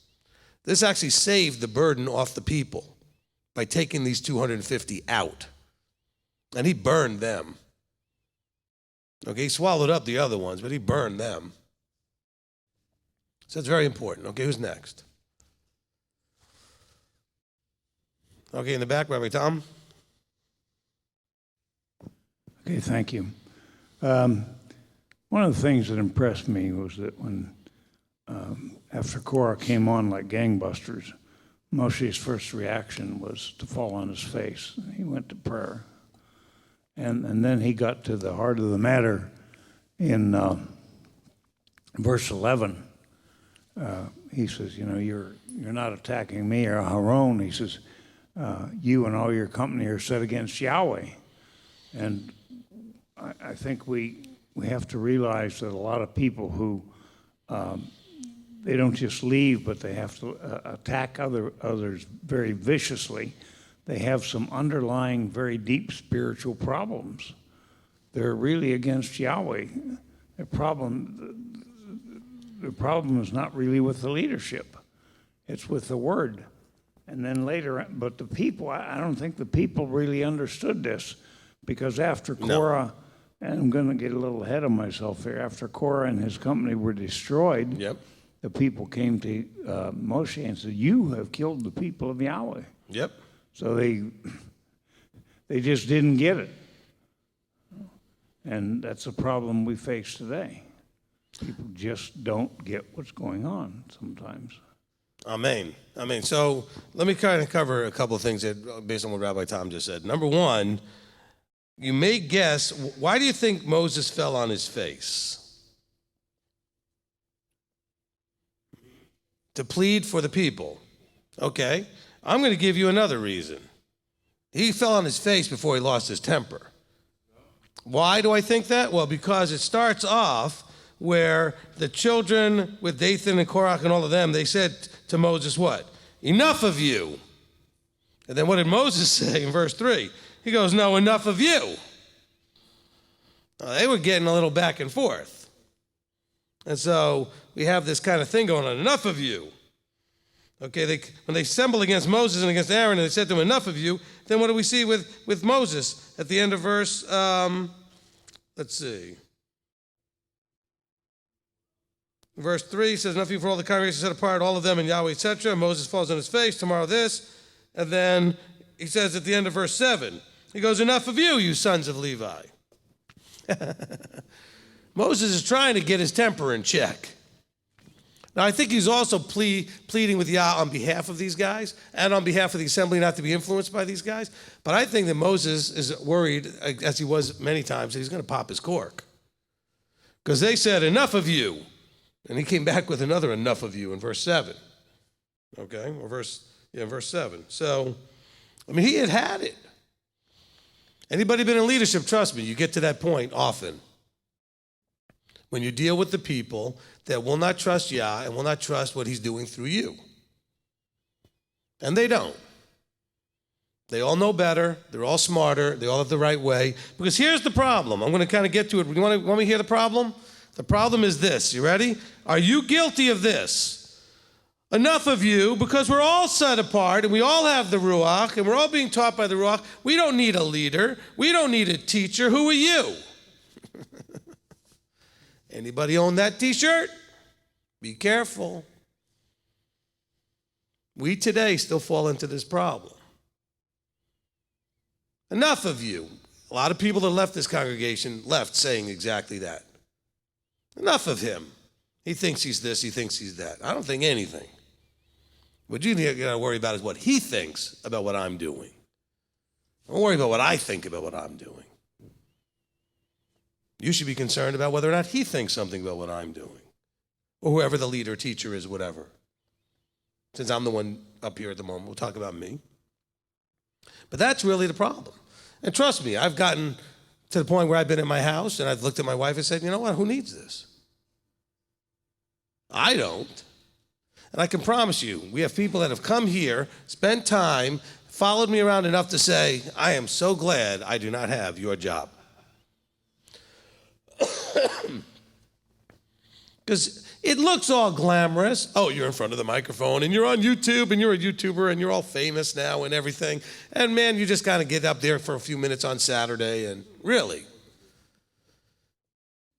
This actually saved the burden off the people by taking these 250 out. And he burned them. Okay, he swallowed up the other ones, but he burned them. So that's very important. Okay, who's next? Okay, in the back, Rabbi Tom. Okay, thank you. One of the things that impressed me was that when, after Korach came on like gangbusters, Moshe's first reaction was to fall on his face. He went to prayer. And then he got to the heart of the matter in verse 11. He says, you know, you're not attacking me or Aaron. He says, you and all your company are set against Yahweh. And I think we have to realize that a lot of people who they don't just leave, but they have to attack others very viciously. They have some underlying, very deep spiritual problems. They're really against Yahweh. The problem is not really with the leadership. It's with the word. And then later, but the people, I don't think the people really understood this, because after Korah, and I'm going to get a little ahead of myself here, after Korah and his company were destroyed, the people came to Moshe and said, you have killed the people of Yahweh. Yep. So they just didn't get it. And that's a problem we face today. People just don't get what's going on sometimes. Amen. Amen. So let me kind of cover a couple of things that, based on what Rabbi Tom just said. Number one, you may guess, why do you think Moses fell on his face? To plead for the people. Okay. I'm going to give you another reason. He fell on his face before he lost his temper. Why do I think that? Well, because it starts off where the children with Dathan and Korach and all of them, they said to Moses what? Enough of you. And then what did Moses say in verse 3? He goes, no, enough of you. They were getting a little back and forth. And so we have this kind of thing going on, enough of you. Okay, when they assembled against Moses and against Aaron, and they said to him, enough of you, then what do we see with Moses at the end of verse, let's see. Verse 3 says, enough of you for all the congregation set apart, all of them in Yahweh, etc. Moses falls on his face, tomorrow this. And then he says at the end of verse 7, he goes, enough of you, you sons of Levi. Moses is trying to get his temper in check. Now, I think he's also pleading with Yah on behalf of these guys and on behalf of the assembly not to be influenced by these guys. But I think that Moses is worried, as he was many times, that he's going to pop his cork. Because they said, enough of you. And he came back with another enough of you in verse 7. Okay? Or verse 7. So, I mean, he had it. Anybody been in leadership, trust me, you get to that point often. When you deal with the people that will not trust Yah and will not trust what he's doing through you. And they don't. They all know better. They're all smarter. They all have the right way. Because here's the problem. I'm going to kind of get to it. You want me to hear the problem? The problem is this. You ready? Are you guilty of this? Enough of you, because we're all set apart and we all have the Ruach and we're all being taught by the Ruach. We don't need a leader. We don't need a teacher. Who are you? Anybody own that t-shirt? Be careful. We today still fall into this problem. Enough of you. A lot of people that left this congregation left saying exactly that. Enough of him. He thinks he's this, he thinks he's that. I don't think anything. What you got to worry about is what he thinks about what I'm doing. Don't worry about what I think about what I'm doing. You should be concerned about whether or not he thinks something about what I'm doing, or whoever the leader, teacher is, whatever. Since I'm the one up here at the moment, we'll talk about me. But that's really the problem. And trust me, I've gotten to the point where I've been in my house and I've looked at my wife and said, you know what, who needs this? I don't. And I can promise you, we have people that have come here, spent time, followed me around enough to say, I am so glad I do not have your job. Because it looks all glamorous. Oh, you're in front of the microphone and you're on YouTube and you're a YouTuber and you're all famous now and everything. And man, you just kind of get up there for a few minutes on Saturday and really,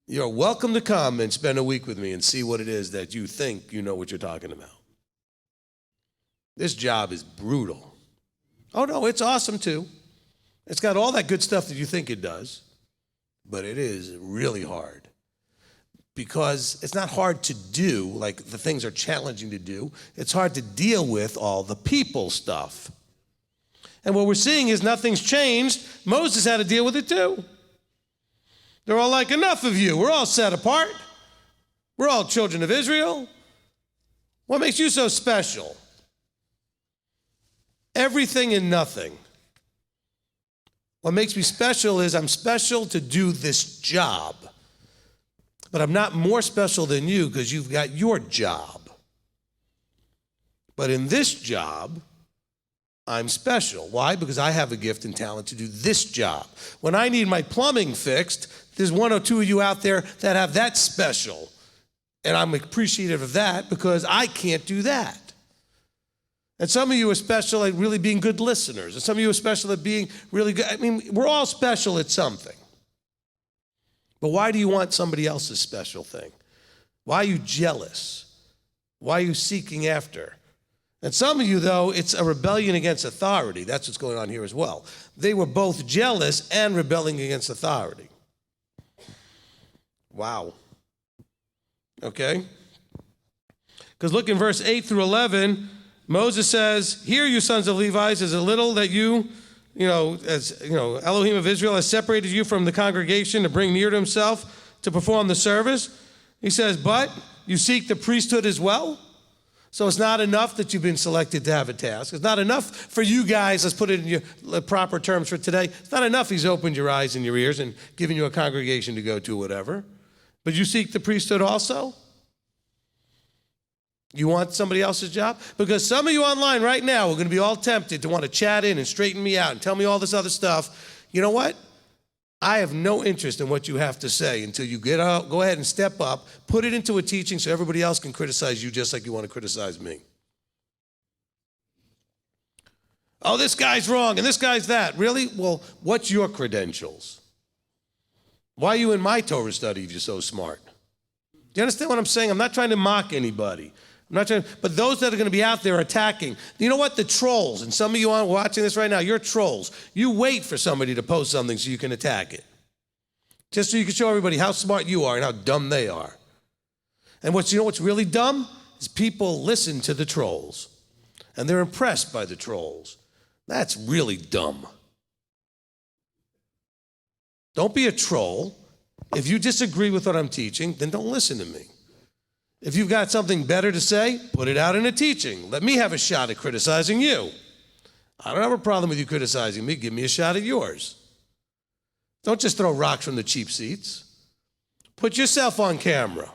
you're welcome to come and spend a week with me and see what it is that you think you know what you're talking about. This job is brutal. Oh no, it's awesome too. It's got all that good stuff that you think it does, but it is really hard. Because it's not hard to do, like the things are challenging to do. It's hard to deal with all the people stuff. And what we're seeing is nothing's changed. Moses had to deal with it too. They're all like, enough of you. We're all set apart. We're all children of Israel. What makes you so special? Everything and nothing. What makes me special is I'm special to do this job. But I'm not more special than you because you've got your job. But in this job, I'm special. Why? Because I have a gift and talent to do this job. When I need my plumbing fixed, there's one or two of you out there that have that special. And I'm appreciative of that because I can't do that. And some of you are special at really being good listeners. And some of you are special at being really good. I mean, we're all special at something. But why do you want somebody else's special thing? Why are you jealous? Why are you seeking after? And some of you, though, it's a rebellion against authority. That's what's going on here as well. They were both jealous and rebelling against authority. Wow. Okay? Because look in verse 8 through 11, Moses says, hear you sons of Levites, is it little that you Elohim of Israel has separated you from the congregation to bring near to himself to perform the service. He says, but you seek the priesthood as well. So it's not enough that you've been selected to have a task. It's not enough for you guys, let's put it in your proper terms for today. It's not enough he's opened your eyes and your ears and given you a congregation to go to, whatever. But you seek the priesthood also? You want somebody else's job? Because some of you online right now are going to be all tempted to want to chat in and straighten me out and tell me all this other stuff. You know what? I have no interest in what you have to say until you get out, go ahead and step up, put it into a teaching so everybody else can criticize you just like you want to criticize me. Oh, this guy's wrong and this guy's that. Really? Well, what's your credentials? Why are you in my Torah study if you're so smart? Do you understand what I'm saying? I'm not trying to mock anybody. I'm not trying, but those that are going to be out there attacking, you know what? The trolls, and some of you are watching this right now, you're trolls. You wait for somebody to post something so you can attack it. Just so you can show everybody how smart you are and how dumb they are. And you know what's really dumb? Is people listen to the trolls. And they're impressed by the trolls. That's really dumb. Don't be a troll. If you disagree with what I'm teaching, then don't listen to me. If you've got something better to say, put it out in a teaching. Let me have a shot at criticizing you. I don't have a problem with you criticizing me. Give me a shot at yours. Don't just throw rocks from the cheap seats. Put yourself on camera.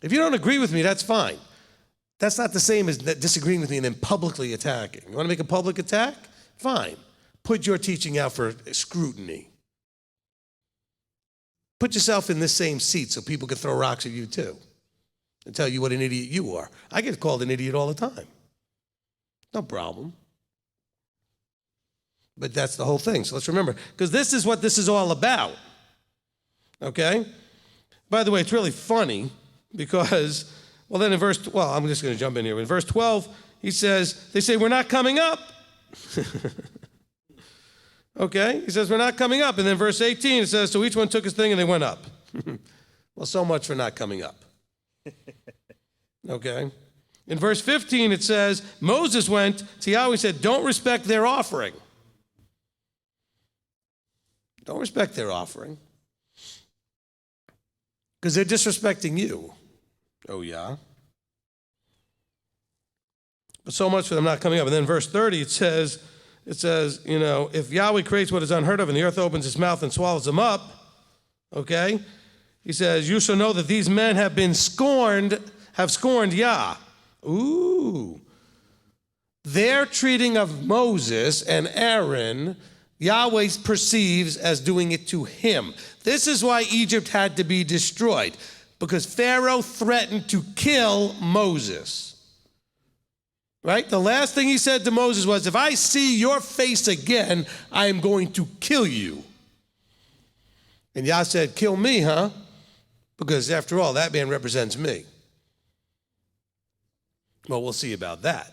If you don't agree with me, that's fine. That's not the same as disagreeing with me and then publicly attacking. You want to make a public attack? Fine. Put your teaching out for scrutiny. Put yourself in this same seat so people can throw rocks at you too and tell you what an idiot you are. I get called an idiot all the time. No problem. But that's the whole thing. So let's remember, because this is what this is all about. Okay? By the way, it's really funny because, well, then I'm just going to jump in here. In verse 12, he says, they say, we're not coming up. Okay? He says, we're not coming up. And then verse 18, it says, so each one took his thing and they went up. Well, so much for not coming up. Okay? In verse 15, it says, Moses went to Yahweh and said, don't respect their offering. Don't respect their offering. Because they're disrespecting you. Oh, yeah? But so much for them not coming up. And then verse 30, it says, if Yahweh creates what is unheard of and the earth opens its mouth and swallows them up, okay? He says, you shall know that these men have scorned Yah. Ooh. Their treating of Moses and Aaron, Yahweh perceives as doing it to him. This is why Egypt had to be destroyed, because Pharaoh threatened to kill Moses. Right? The last thing he said to Moses was, if I see your face again, I am going to kill you. And Yah said, kill me, huh? Because after all, that man represents me. Well, we'll see about that.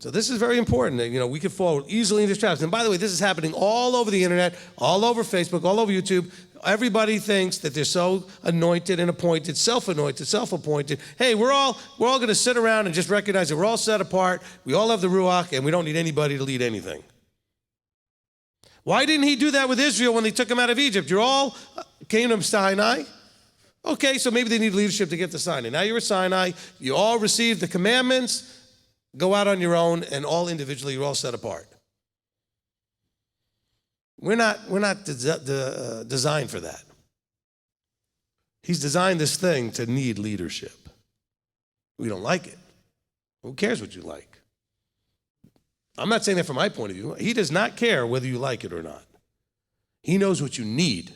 So this is very important. We can fall easily into traps. And by the way, this is happening all over the internet, all over Facebook, all over YouTube. Everybody thinks that they're so anointed and appointed, self-anointed, self-appointed. Hey, we're all going to sit around and just recognize that we're all set apart. We all have the Ruach, and we don't need anybody to lead anything. Why didn't he do that with Israel when they took him out of Egypt? You all came to Sinai. Okay, so maybe they need leadership to get to Sinai. Now you're at Sinai. You all received the commandments. Go out on your own, and all individually, you're all set apart. We're not designed for that. He's designed this thing to need leadership. We don't like it. Who cares what you like? I'm not saying that from my point of view. He does not care whether you like it or not. He knows what you need.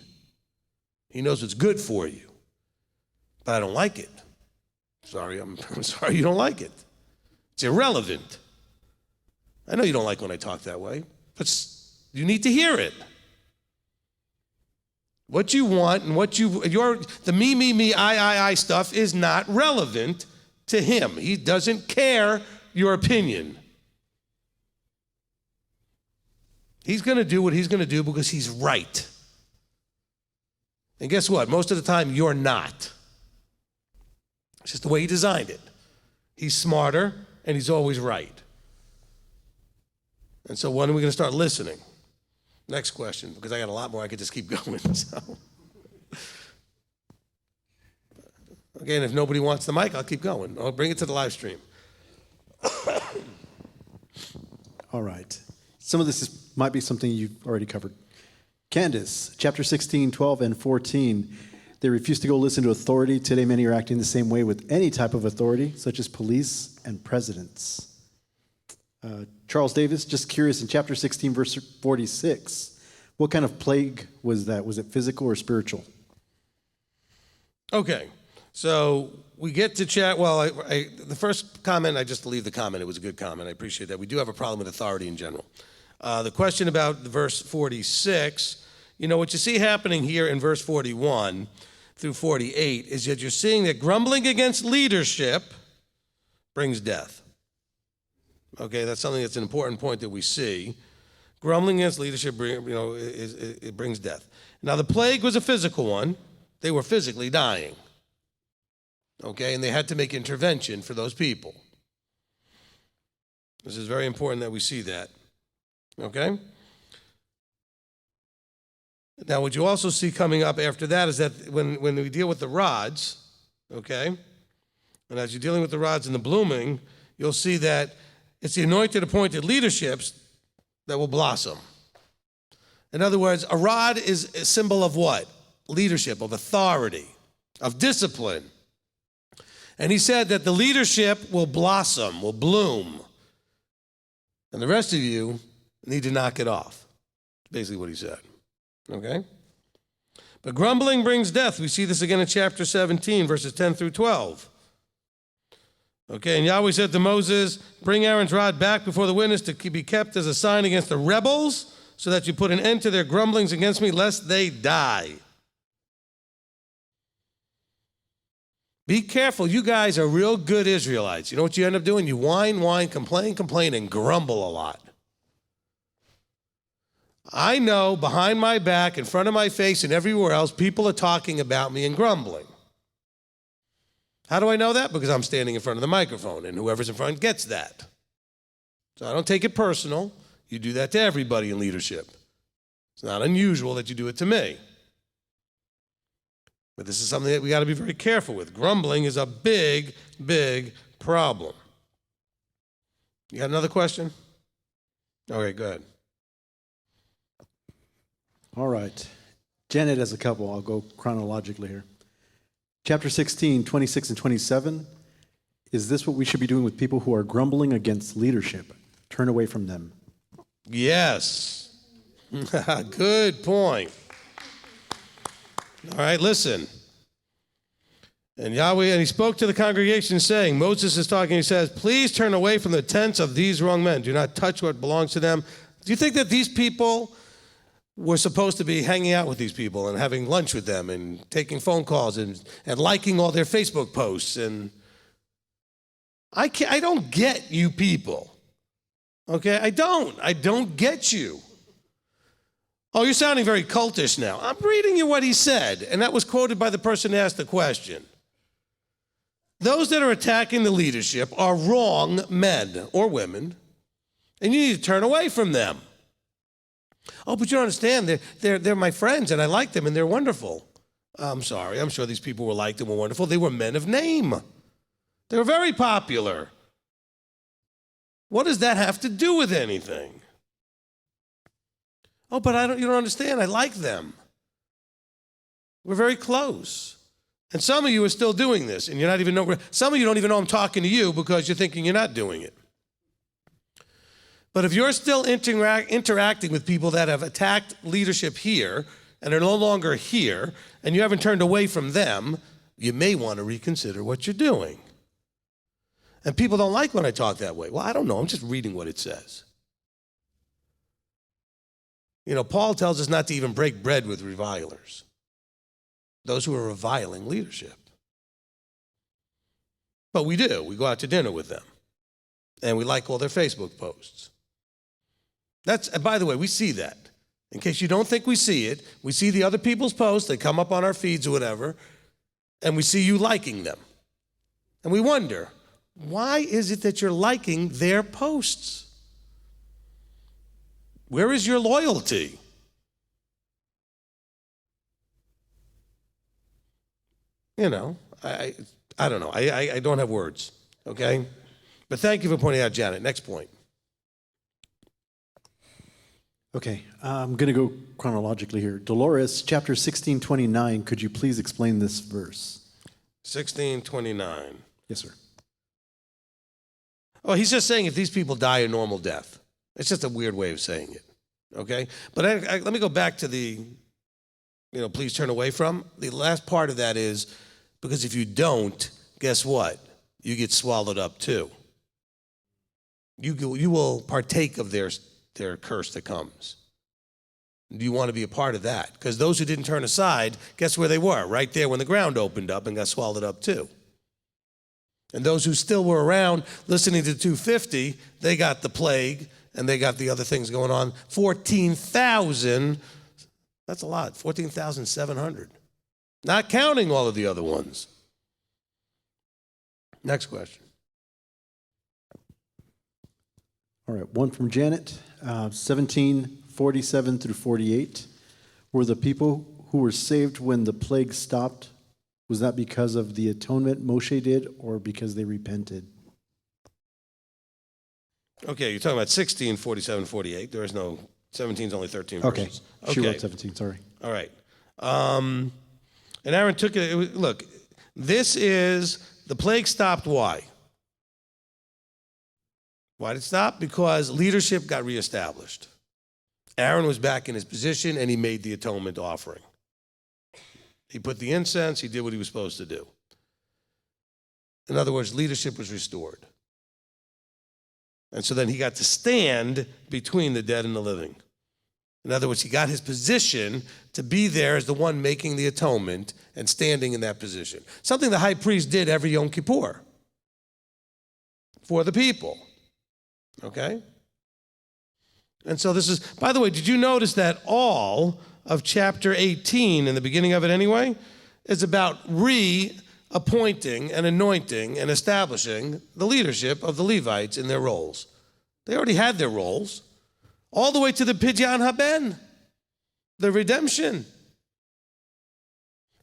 He knows what's good for you. But I don't like it. Sorry, I'm sorry you don't like it. It's irrelevant. I know you don't like when I talk that way, but you need to hear it. What you want and the me, I stuff is not relevant to him. He doesn't care your opinion. He's going to do what he's going to do because he's right. And guess what? Most of the time, you're not. It's just the way he designed it. He's smarter, and he's always right. And so when are we going to start listening? Next question, because I got a lot more. I could just keep going. So. Again, if nobody wants the mic, I'll keep going. I'll bring it to the live stream. All right. Some of this might be something you've already covered. Candace, chapter 16, 12, and 14. They refuse to go listen to authority. Today, many are acting the same way with any type of authority, such as police and presidents. Charles Davis, just curious, in chapter 16, verse 46, what kind of plague was that? Was it physical or spiritual? Okay, so we get to chat. Well, the first comment, I just leave the comment. It was a good comment. I appreciate that. We do have a problem with authority in general. The question about verse 46, what you see happening here in verse 41 through 48 is that you're seeing that grumbling against leadership brings death. Okay, that's something that's an important point that we see. Grumbling against leadership, it brings death. Now, the plague was a physical one. They were physically dying. Okay, and they had to make intervention for those people. This is very important that we see that. Okay? Now, what you also see coming up after that is that when we deal with the rods, okay, and as you're dealing with the rods and the blooming, you'll see that it's the anointed, appointed leaderships that will blossom. In other words, a rod is a symbol of what? Leadership, of authority, of discipline. And he said that the leadership will blossom, will bloom. And the rest of you need to knock it off. That's basically what he said. Okay? But grumbling brings death. We see this again in chapter 17, verses 10 through 12. Okay, and Yahweh said to Moses, bring Aaron's rod back before the witness to be kept as a sign against the rebels, so that you put an end to their grumblings against me, lest they die. Be careful. You guys are real good Israelites. You know what you end up doing? You whine, complain, and grumble a lot. I know behind my back, in front of my face, and everywhere else, people are talking about me and grumbling. How do I know that? Because I'm standing in front of the microphone, and whoever's in front gets that. So I don't take it personal. You do that to everybody in leadership. It's not unusual that you do it to me. But this is something that we got to be very careful with. Grumbling is a big, big problem. You got another question? Okay, go ahead. All right. Janet has a couple. I'll go chronologically here. Chapter 16, 26 and 27. Is this what we should be doing with people who are grumbling against leadership? Turn away from them. Yes. Good point. All right, listen. And Yahweh, and he spoke to the congregation saying, Moses is talking, he says, please turn away from the tents of these wrong men. Do not touch what belongs to them. Do you think that these people were supposed to be hanging out with these people and having lunch with them and taking phone calls and liking all their Facebook posts? And I don't get you people. Okay, I don't get you. Oh, you're sounding very cultish now. I'm reading you what he said, and that was quoted by the person who asked the question. Those that are attacking the leadership are wrong men or women, and you need to turn away from them. Oh, but you don't understand. They're my friends, and I like them, and they're wonderful. I'm sorry. I'm sure these people were liked and were wonderful. They were men of name. They were very popular. What does that have to do with anything? Oh, but you don't understand. I like them. We're very close. And some of you are still doing this, and you're not even know. Some of you don't even know I'm talking to you because you're thinking you're not doing it. But if you're still interacting with people that have attacked leadership here and are no longer here, and you haven't turned away from them, you may want to reconsider what you're doing. And people don't like when I talk that way. Well, I don't know. I'm just reading what it says. You know, Paul tells us not to even break bread with revilers, those who are reviling leadership. But we do. We go out to dinner with them, and we like all their Facebook posts. And by the way, we see that. In case you don't think we see it, we see the other people's posts, they come up on our feeds or whatever, and we see you liking them. And we wonder, why is it that you're liking their posts? Where is your loyalty? You know, I don't know. I don't have words, okay? But thank you for pointing out, Janet. Next point. Okay, I'm going to go chronologically here. Dolores, chapter 16, 29. Could you please explain this verse? 16:29. Yes, sir. Oh, he's just saying if these people die a normal death. It's just a weird way of saying it, okay? But let me go back to please turn away from. The last part of that is, because if you don't, guess what? You get swallowed up too. You will partake of their curse that comes. Do you want to be a part of that? Because those who didn't turn aside, guess where they were? Right there when the ground opened up and got swallowed up too. And those who still were around listening to 250, they got the plague and they got the other things going on. 14,000, that's a lot, 14,700. Not counting all of the other ones. Next question. All right, one from Janet, 17:47 through 48. Were the people who were saved when the plague stopped, was that because of the atonement Moshe did or because they repented? Okay, you're talking about 16, 47, 48. There is no, 17 is only 13 verses. Okay, she wrote 17, sorry. All right. And Aaron took it, look, this is, the plague stopped, why? Why did it stop? Because leadership got reestablished. Aaron was back in his position and he made the atonement offering. He put the incense, he did what he was supposed to do. In other words, leadership was restored. And so then he got to stand between the dead and the living. In other words, he got his position to be there as the one making the atonement and standing in that position. Something the high priest did every Yom Kippur for the people. Okay? And so this is, by the way, did you notice that all of chapter 18, in the beginning of it anyway, is about reappointing and anointing and establishing the leadership of the Levites in their roles. They already had their roles, all the way to the Pidyon Haben, the redemption.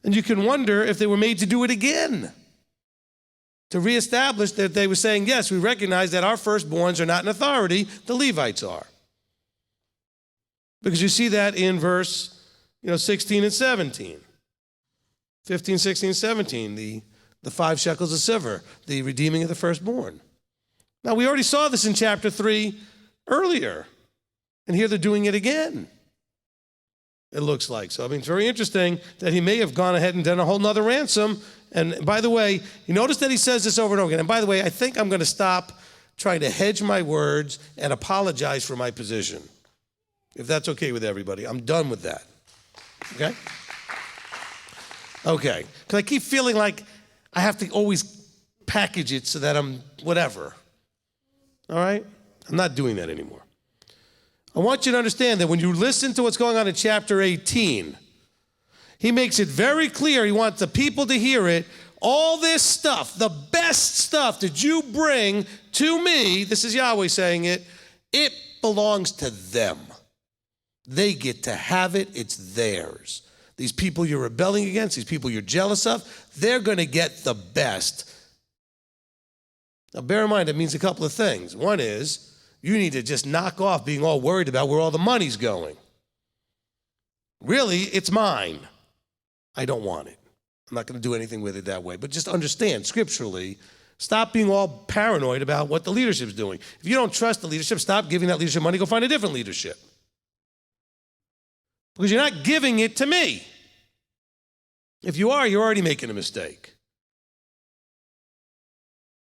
And you can wonder if they were made to do it again, to reestablish that they were saying, yes, we recognize that our firstborns are not in authority, the Levites are. Because you see that in verse 16 and 17. 15, 16, 17, the 5 shekels of silver, the redeeming of the firstborn. Now, we already saw this in chapter 3 earlier. And here they're doing it again, it looks like. So, I mean, it's very interesting that he may have gone ahead and done a whole nother ransom. And by the way, you notice that he says this over and over again. And by the way, I think I'm going to stop trying to hedge my words and apologize for my position, if that's okay with everybody. I'm done with that. Okay? Okay. Because I keep feeling like I have to always package it so that I'm whatever. All right? I'm not doing that anymore. I want you to understand that when you listen to what's going on in chapter 18, he makes it very clear, he wants the people to hear it, all this stuff, the best stuff that you bring to me, this is Yahweh saying it belongs to them. They get to have it, it's theirs. These people you're rebelling against, these people you're jealous of, they're going to get the best. Now bear in mind, it means a couple of things. One is, you need to just knock off being all worried about where all the money's going. Really, it's mine. I don't want it. I'm not going to do anything with it that way. But just understand, scripturally, stop being all paranoid about what the leadership's doing. If you don't trust the leadership, stop giving that leadership money, go find a different leadership. Because you're not giving it to me. If you are, you're already making a mistake.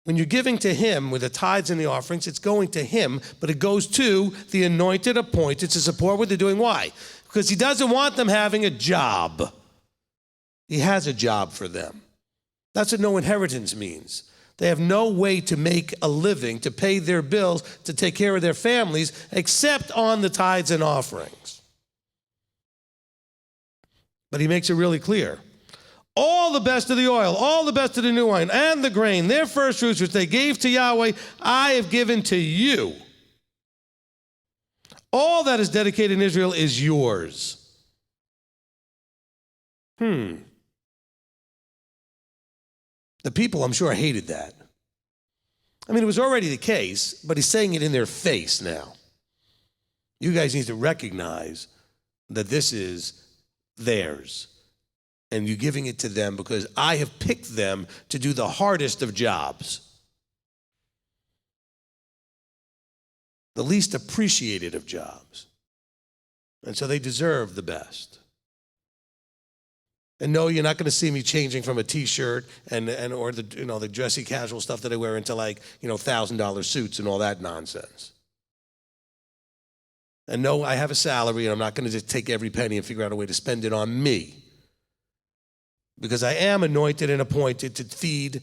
When you're giving to him with the tithes and the offerings, it's going to him, but it goes to the anointed, appointed to support what they're doing. Why? Because he doesn't want them having a job. He has a job for them. That's what no inheritance means. They have no way to make a living, to pay their bills, to take care of their families, except on the tithes and offerings. But he makes it really clear. All the best of the oil, all the best of the new wine, and the grain, their first fruits, which they gave to Yahweh, I have given to you. All that is dedicated in Israel is yours. The people, I'm sure, hated that. I mean, it was already the case, but he's saying it in their face now. You guys need to recognize that this is theirs. And you're giving it to them because I have picked them to do the hardest of jobs. The least appreciated of jobs. And so they deserve the best. And no, you're not going to see me changing from a t-shirt and or the dressy casual stuff that I wear into $1,000 suits and all that nonsense. And no, I have a salary and I'm not going to just take every penny and figure out a way to spend it on me. Because I am anointed and appointed to feed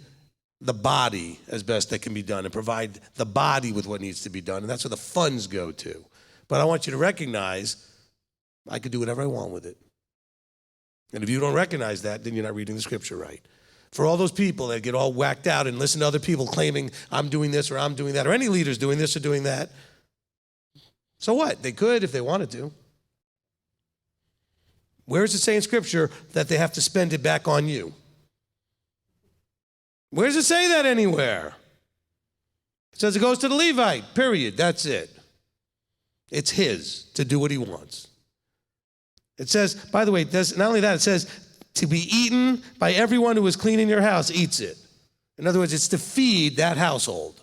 the body as best that can be done and provide the body with what needs to be done. And that's where the funds go to. But I want you to recognize I could do whatever I want with it. And if you don't recognize that, then you're not reading the scripture right. For all those people that get all whacked out and listen to other people claiming I'm doing this or I'm doing that, or any leaders doing this or doing that, so what? They could if they wanted to. Where does it say in Scripture that they have to spend it back on you? Where does it say that anywhere? It says it goes to the Levite, period. That's it. It's his to do what he wants. It says, by the way, not only that, it says to be eaten by everyone who is clean in your house eats it. In other words, it's to feed that household,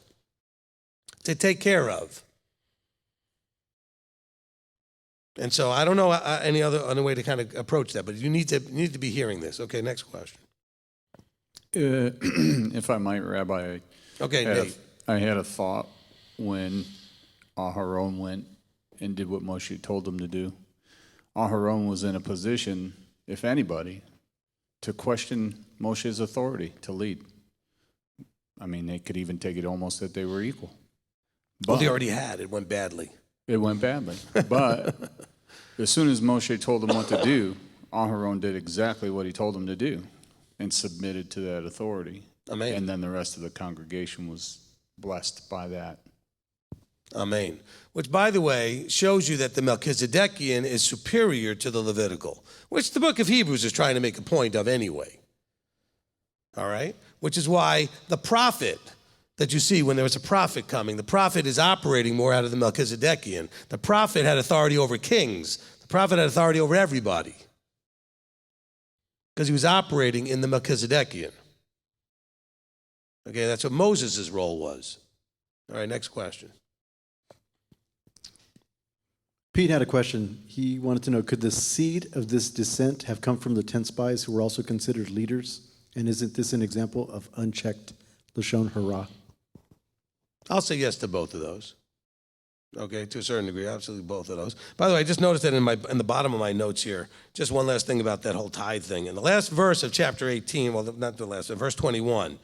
to take care of. And so I don't know any other way to kind of approach that, but you need to be hearing this. Okay, next question. If I might, Rabbi, Okay, Nate. I had a thought when Aharon went and did what Moshe told him to do. Aharon was in a position, if anybody, to question Moshe's authority to lead. I mean, they could even take it almost that they were equal. Well, they already had. It went badly. It went badly. But as soon as Moshe told him what to do, Aharon did exactly what he told him to do and submitted to that authority. Amen. And then the rest of the congregation was blessed by that. Amen. Which, by the way, shows you that the Melchizedekian is superior to the Levitical, which the book of Hebrews is trying to make a point of anyway. All right? Which is why the prophet that you see when there was a prophet coming, the prophet is operating more out of the Melchizedekian. The prophet had authority over kings. The prophet had authority over everybody because he was operating in the Melchizedekian. Okay, that's what Moses' role was. All right, next question. Pete had a question. He wanted to know, could the seed of this descent have come from the 10 spies who were also considered leaders? And isn't this an example of unchecked Lashon Hara? I'll say yes to both of those. Okay, to a certain degree, absolutely both of those. By the way, I just noticed that in the bottom of my notes here, just one last thing about that whole tithe thing. In the last verse of chapter 18, well, not the last, verse 21,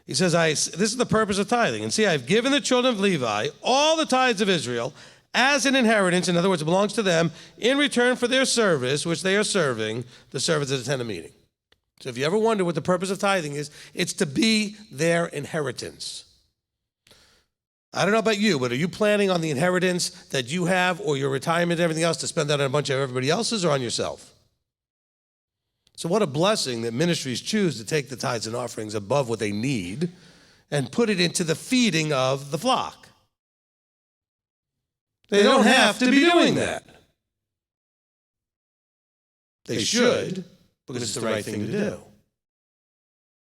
he says, this is the purpose of tithing. And see, I've given the children of Levi all the tithes of Israel as an inheritance, in other words, it belongs to them, in return for their service, which they are serving, the servants that attend a meeting. So if you ever wonder what the purpose of tithing is, it's to be their inheritance. I don't know about you, but are you planning on the inheritance that you have or your retirement and everything else to spend that on a bunch of everybody else's or on yourself? So what a blessing that ministries choose to take the tithes and offerings above what they need and put it into the feeding of the flock. They don't have to be doing that. They should, because it's the right thing to do.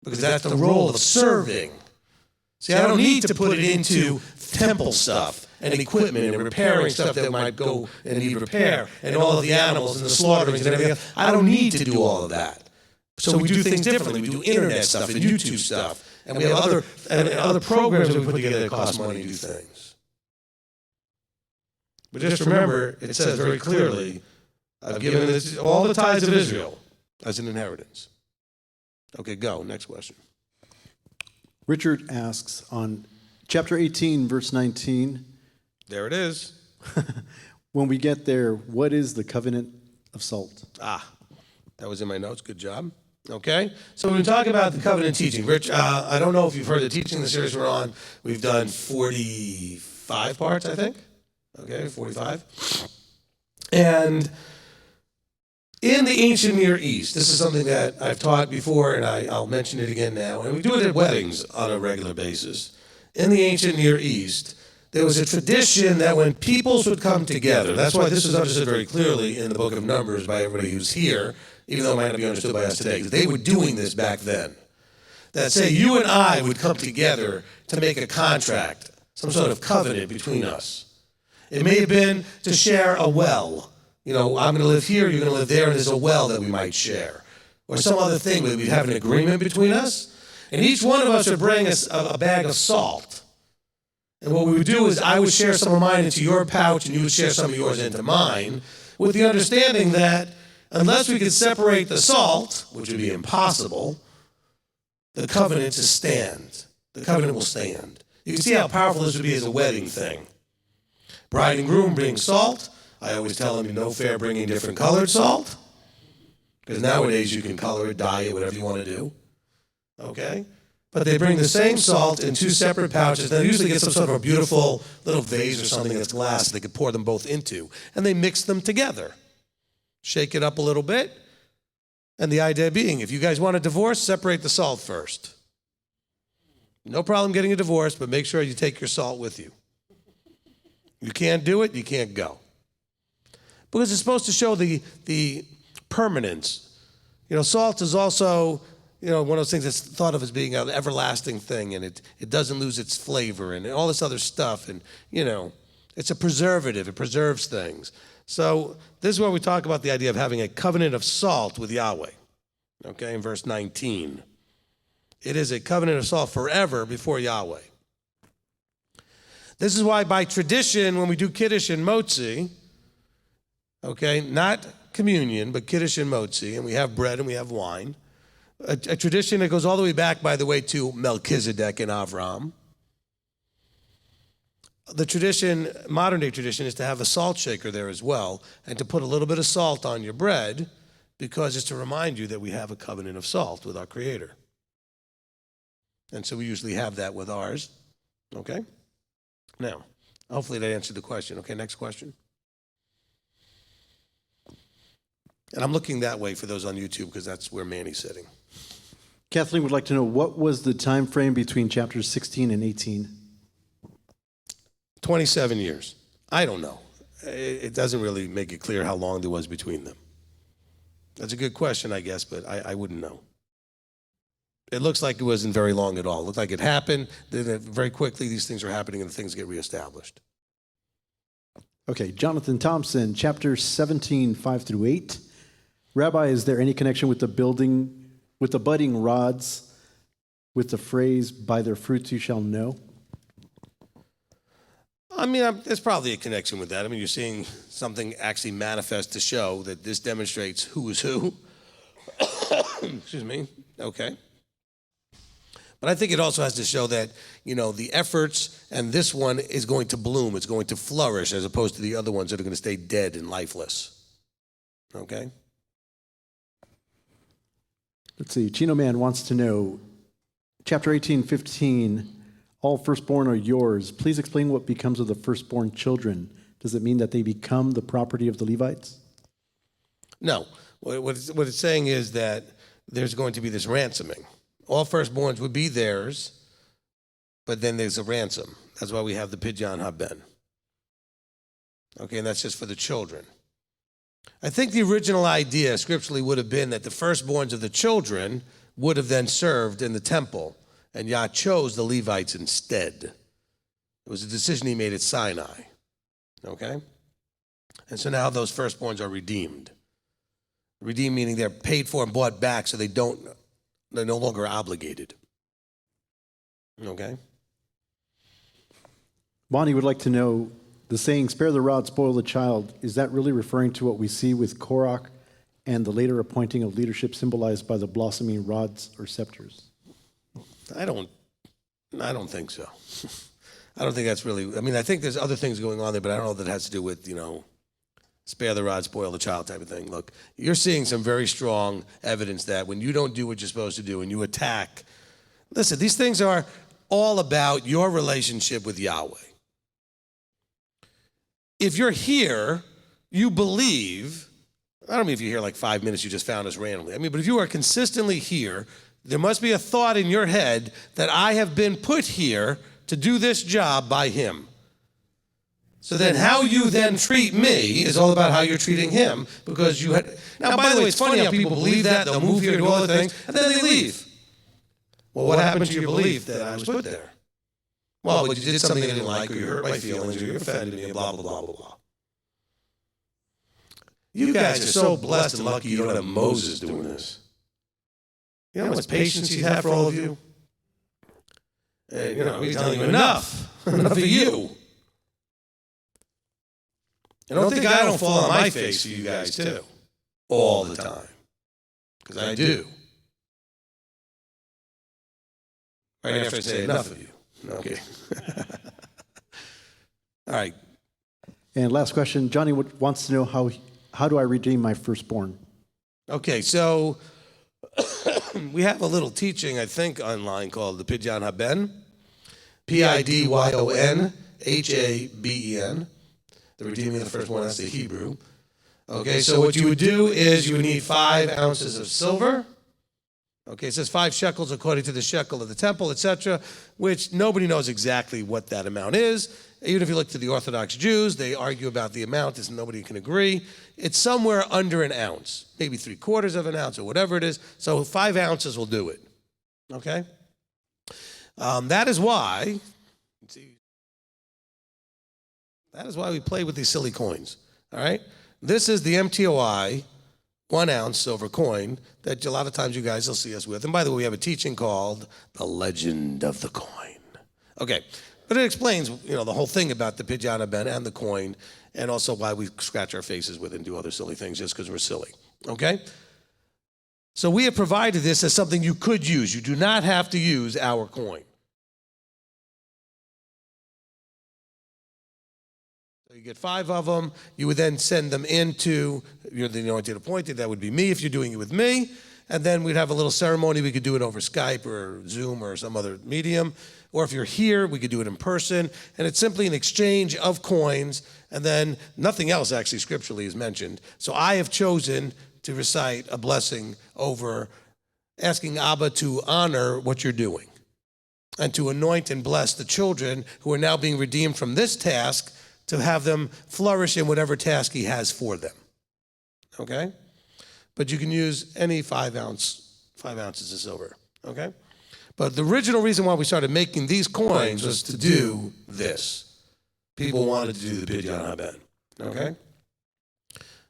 Because that's the role of serving. See, I don't need to put it into temple stuff and equipment and repairing stuff that might go and need repair and all of the animals and the slaughterings and everything else. I don't need to do all of that. So we do things differently. We do internet stuff and YouTube stuff. And we have other programs that we put together that cost money to do things. But just remember, it says very clearly, I've given this, all the tithes of Israel as an inheritance. Okay, go. Next question. Richard asks on chapter 18, verse 19. There it is. When we get there, what is the covenant of salt? That was in my notes. Good job. Okay? So when we talk about the covenant teaching, Rich, I don't know if you've heard the teaching in the series we're on. We've done 45 parts, I think. Okay, 45. And in the ancient Near East, this is something that I've taught before, and I'll mention it again now, and we do it at weddings on a regular basis. In the ancient Near East, there was a tradition that when peoples would come together, that's why this is understood very clearly in the book of Numbers by everybody who's here, even though it might not be understood by us today, because they were doing this back then. That say you and I would come together to make a contract, some sort of covenant between us. It may have been to share a well. You know, I'm going to live here, you're going to live there, and there's a well that we might share. Or some other thing where we'd have an agreement between us. And each one of us would bring us a bag of salt. And what we would do is I would share some of mine into your pouch, and you would share some of yours into mine, with the understanding that unless we could separate the salt, which would be impossible, the covenant to stand. The covenant will stand. You can see how powerful this would be as a wedding thing. Bride and groom bring salt. I always tell them, no fair bringing different colored salt. Because nowadays you can color it, dye it, whatever you want to do. Okay? But they bring the same salt in two separate pouches. They usually get some sort of a beautiful little vase or something that's glass they could pour them both into. And they mix them together. Shake it up a little bit. And the idea being, if you guys want a divorce, separate the salt first. No problem getting a divorce, but make sure you take your salt with you. You can't do it, you can't go. Because it's supposed to show the permanence. You know, salt is also, you know, one of those things that's thought of as being an everlasting thing, and it doesn't lose its flavor and all this other stuff. And, you know, It's a preservative. It preserves things. So this is where we talk about the idea of having a covenant of salt with Yahweh. Okay, in verse 19. It is a covenant of salt forever before Yahweh. This is why by tradition, when we do Kiddush and Motzi, okay, not communion, but Kiddush and Motzi, and we have bread and we have wine, a tradition that goes all the way back, by the way, to Melchizedek and Avram. The tradition, modern day tradition, is to have a salt shaker there as well, and to put a little bit of salt on your bread, because it's to remind you that we have a covenant of salt with our Creator. And so we usually have that with ours. Okay? Now, hopefully that answered the question. Okay, next question. And I'm looking that way for those on YouTube because that's where Manny's sitting. Kathleen would like to know, what was the time frame between chapters 16 and 18? 27 years. I don't know. It doesn't really make it clear how long there was between them. That's a good question, I guess, but I wouldn't know. It looks like it wasn't very long at all. It looked like it happened, then very quickly these things are happening and things get reestablished. Okay, Jonathan Thompson, chapter 17, 5 through 8. Rabbi, is there any connection with the budding rods, with the phrase, by their fruits you shall know? I mean, there's probably a connection with that. I mean, you're seeing something actually manifest to show that this demonstrates who is who. Excuse me. Okay. But I think it also has to show that, you know, the efforts and this one is going to bloom, it's going to flourish, as opposed to the other ones that are going to stay dead and lifeless. Okay? Let's see, Chino Man wants to know, chapter 18, 15, all firstborn are yours. Please explain what becomes of the firstborn children. Does it mean that they become the property of the Levites? No. What it's saying is that there's going to be this ransoming. All firstborns would be theirs, but then there's a ransom. That's why we have the Pidyon Haben. Okay, and that's just for the children. I think the original idea scripturally would have been that the firstborns of the children would have then served in the temple, and Yah chose the Levites instead. It was a decision he made at Sinai. Okay? And so now those firstborns are redeemed. Redeemed meaning they're paid for and bought back, so they're no longer obligated. Okay? Bonnie would like to know, the saying, spare the rod, spoil the child, is that really referring to what we see with Korach and the later appointing of leadership symbolized by the blossoming rods or scepters? I don't think so. I don't think that's really, I mean, I think there's other things going on there, but I don't know that has to do with, you know, spare the rod, spoil the child type of thing. Look, you're seeing some very strong evidence that when you don't do what you're supposed to do and you attack, listen, these things are all about your relationship with Yahweh. If you're here, you believe, I don't mean if you're here like 5 minutes, you just found us randomly. I mean, but if you are consistently here, there must be a thought in your head that I have been put here to do this job by him. So then how you then treat me is all about how you're treating him, because you had, now by the way, it's funny how people believe that, they'll move here and do all the things, and then they leave. Well, what happened to your belief that I was put there? Well, but you did something I didn't like, or you hurt my feelings, or you offended me, and blah, blah, blah, blah, blah. You guys are so blessed and lucky you don't have Moses doing this. You know how much patience he's had for all of you? And, you know, he's telling you enough, enough of you. And don't think I don't fall on my face for you guys too, all the time, because I do. Right after I say enough of you. Okay. All right. And last question, Johnny wants to know how do I redeem my firstborn? Okay, so we have a little teaching, I think, online called the Pidyon Haben, Pidyon The redeeming of the firstborn, that's the Hebrew. Okay, so what you would do is you would need 5 ounces of silver. Okay, it says 5 shekels according to the shekel of the temple, etc., which nobody knows exactly what that amount is. Even if you look to the Orthodox Jews, they argue about the amount, as nobody can agree. It's somewhere under an ounce, maybe 3/4 of an ounce or whatever it is. So 5 ounces will do it. Okay? That is why, let's see. That is why we play with these silly coins, all right? This is the MTOI 1 ounce silver coin that a lot of times you guys will see us with. And by the way, we have a teaching called The Legend of the Coin. Okay, but it explains, the whole thing about the Pidjana Ben and the coin, and also why we scratch our faces with it and do other silly things just because we're silly, okay? So we have provided this as something you could use. You do not have to use our coin. So you get 5 of them. You would then send them into, you're the anointed appointed. That would be me if you're doing it with me. And then we'd have a little ceremony. We could do it over Skype or Zoom or some other medium. Or if you're here, we could do it in person. And it's simply an exchange of coins. And then nothing else actually scripturally is mentioned. So I have chosen to recite a blessing over asking Abba to honor what you're doing and to anoint and bless the children who are now being redeemed from this task to have them flourish in whatever task he has for them. Okay? But you can use any 5 ounces of silver. Okay? But the original reason why we started making these coins was to do this. People wanted to do the Pidyon Haben. Okay?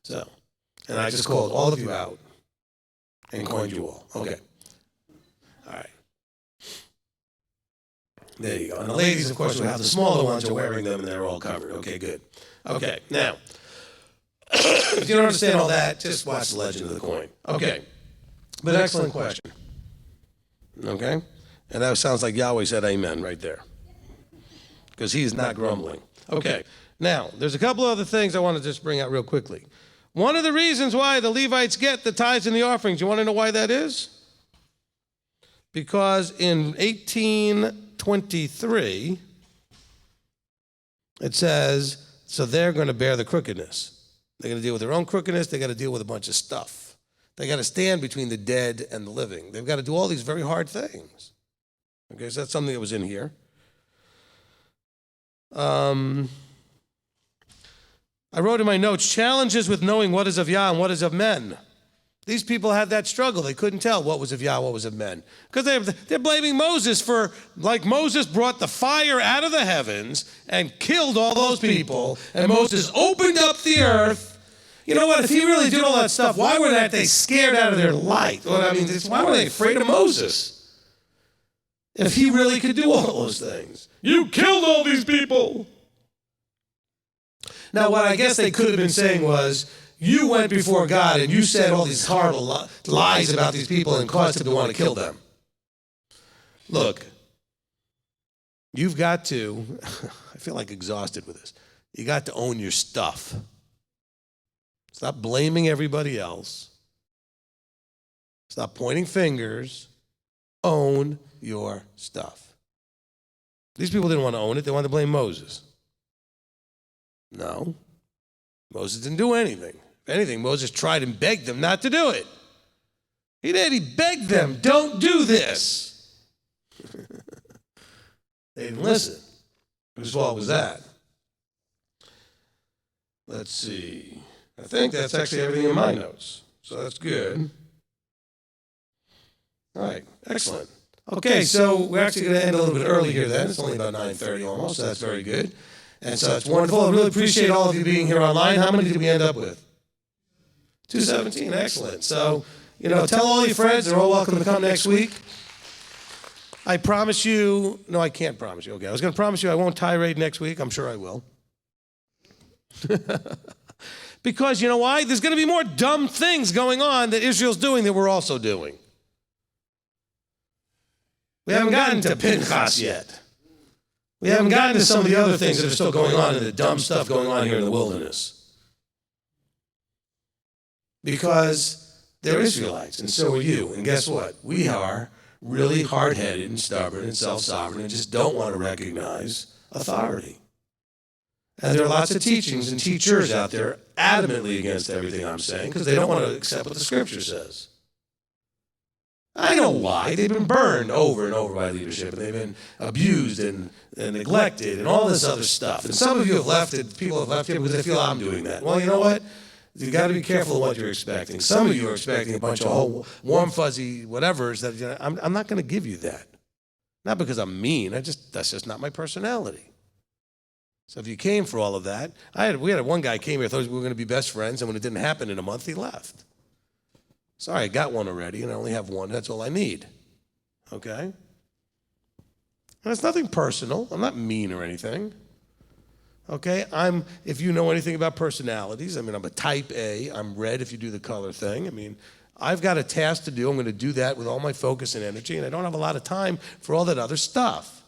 So, and I just called all of you out and coined you all. Okay. All right. There you go. And the ladies, of course, will have the smaller ones are wearing them and they're all covered. Okay, good. Okay, now, if you don't understand all that, just watch The Legend of the Coin. Okay. But excellent question. Okay? And that sounds like Yahweh said amen right there. Because he is not grumbling. Okay. Now, there's a couple other things I want to just bring out real quickly. One of the reasons why the Levites get the tithes and the offerings, you want to know why that is? Because in 1823, it says, so they're going to bear the crookedness. They're going to deal with their own crookedness. They got to deal with a bunch of stuff. They got to stand between the dead and the living. They've got to do all these very hard things. Okay, so that's something that was in here. I wrote in my notes, challenges with knowing what is of Yah and what is of men. These people had that struggle. They couldn't tell what was of Yah, what was of men. Because they're blaming Moses for, like Moses brought the fire out of the heavens and killed all those people, and Moses opened up the earth. You know what, if he really did all that stuff, why were they scared out of their light? Well, I mean, why were they afraid of Moses? If he really could do all those things. You killed all these people. Now, what I guess they could have been saying was, you went before God and you said all these horrible lies about these people and caused him to want to kill them. Look, you've got to, I feel like exhausted with this, you got to own your stuff. Stop blaming everybody else. Stop pointing fingers. Own your stuff. These people didn't want to own it. They wanted to blame Moses. No. Moses didn't do anything. If anything, Moses tried and begged them not to do it. He did. He begged them, don't do this. They didn't listen. Whose fault was that? Let's see. I think that's actually everything in my notes. So that's good. All right. Excellent. Okay, so we're actually going to end a little bit early here then. It's only about 9:30 almost, so that's very good. And so it's wonderful. I really appreciate all of you being here online. How many did we end up with? 217. Excellent. So, tell all your friends. They're all welcome to come next week. I promise you. No, I can't promise you. Okay, I was going to promise you I won't tirade next week. I'm sure I will. Because you know why? There's going to be more dumb things going on that Israel's doing that we're also doing. We haven't gotten to Pinchas yet. We haven't gotten to some of the other things that are still going on and the dumb stuff going on here in the wilderness. Because they're Israelites, and so are you. And guess what? We are really hard-headed and stubborn and self-sovereign and just don't want to recognize authority. And there are lots of teachings and teachers out there adamantly against everything I'm saying because they don't want to accept what the Scripture says. I know why. They've been burned over and over by leadership, and they've been abused and neglected and all this other stuff. And some of you have left it, people have left here because they feel I'm doing that. Well, you know what? You've got to be careful of what you're expecting. Some of you are expecting a bunch of whole warm, fuzzy whatevers that I'm not going to give you that. Not because I'm mean. That's just not my personality. So if you came for all of that, we had one guy came here, thought we were going to be best friends, and when it didn't happen in a month, he left. Sorry, I got one already, and I only have one. That's all I need. Okay? And it's nothing personal. I'm not mean or anything. Okay? If you know anything about personalities, I'm a type A. I'm red if you do the color thing. I've got a task to do. I'm going to do that with all my focus and energy, and I don't have a lot of time for all that other stuff.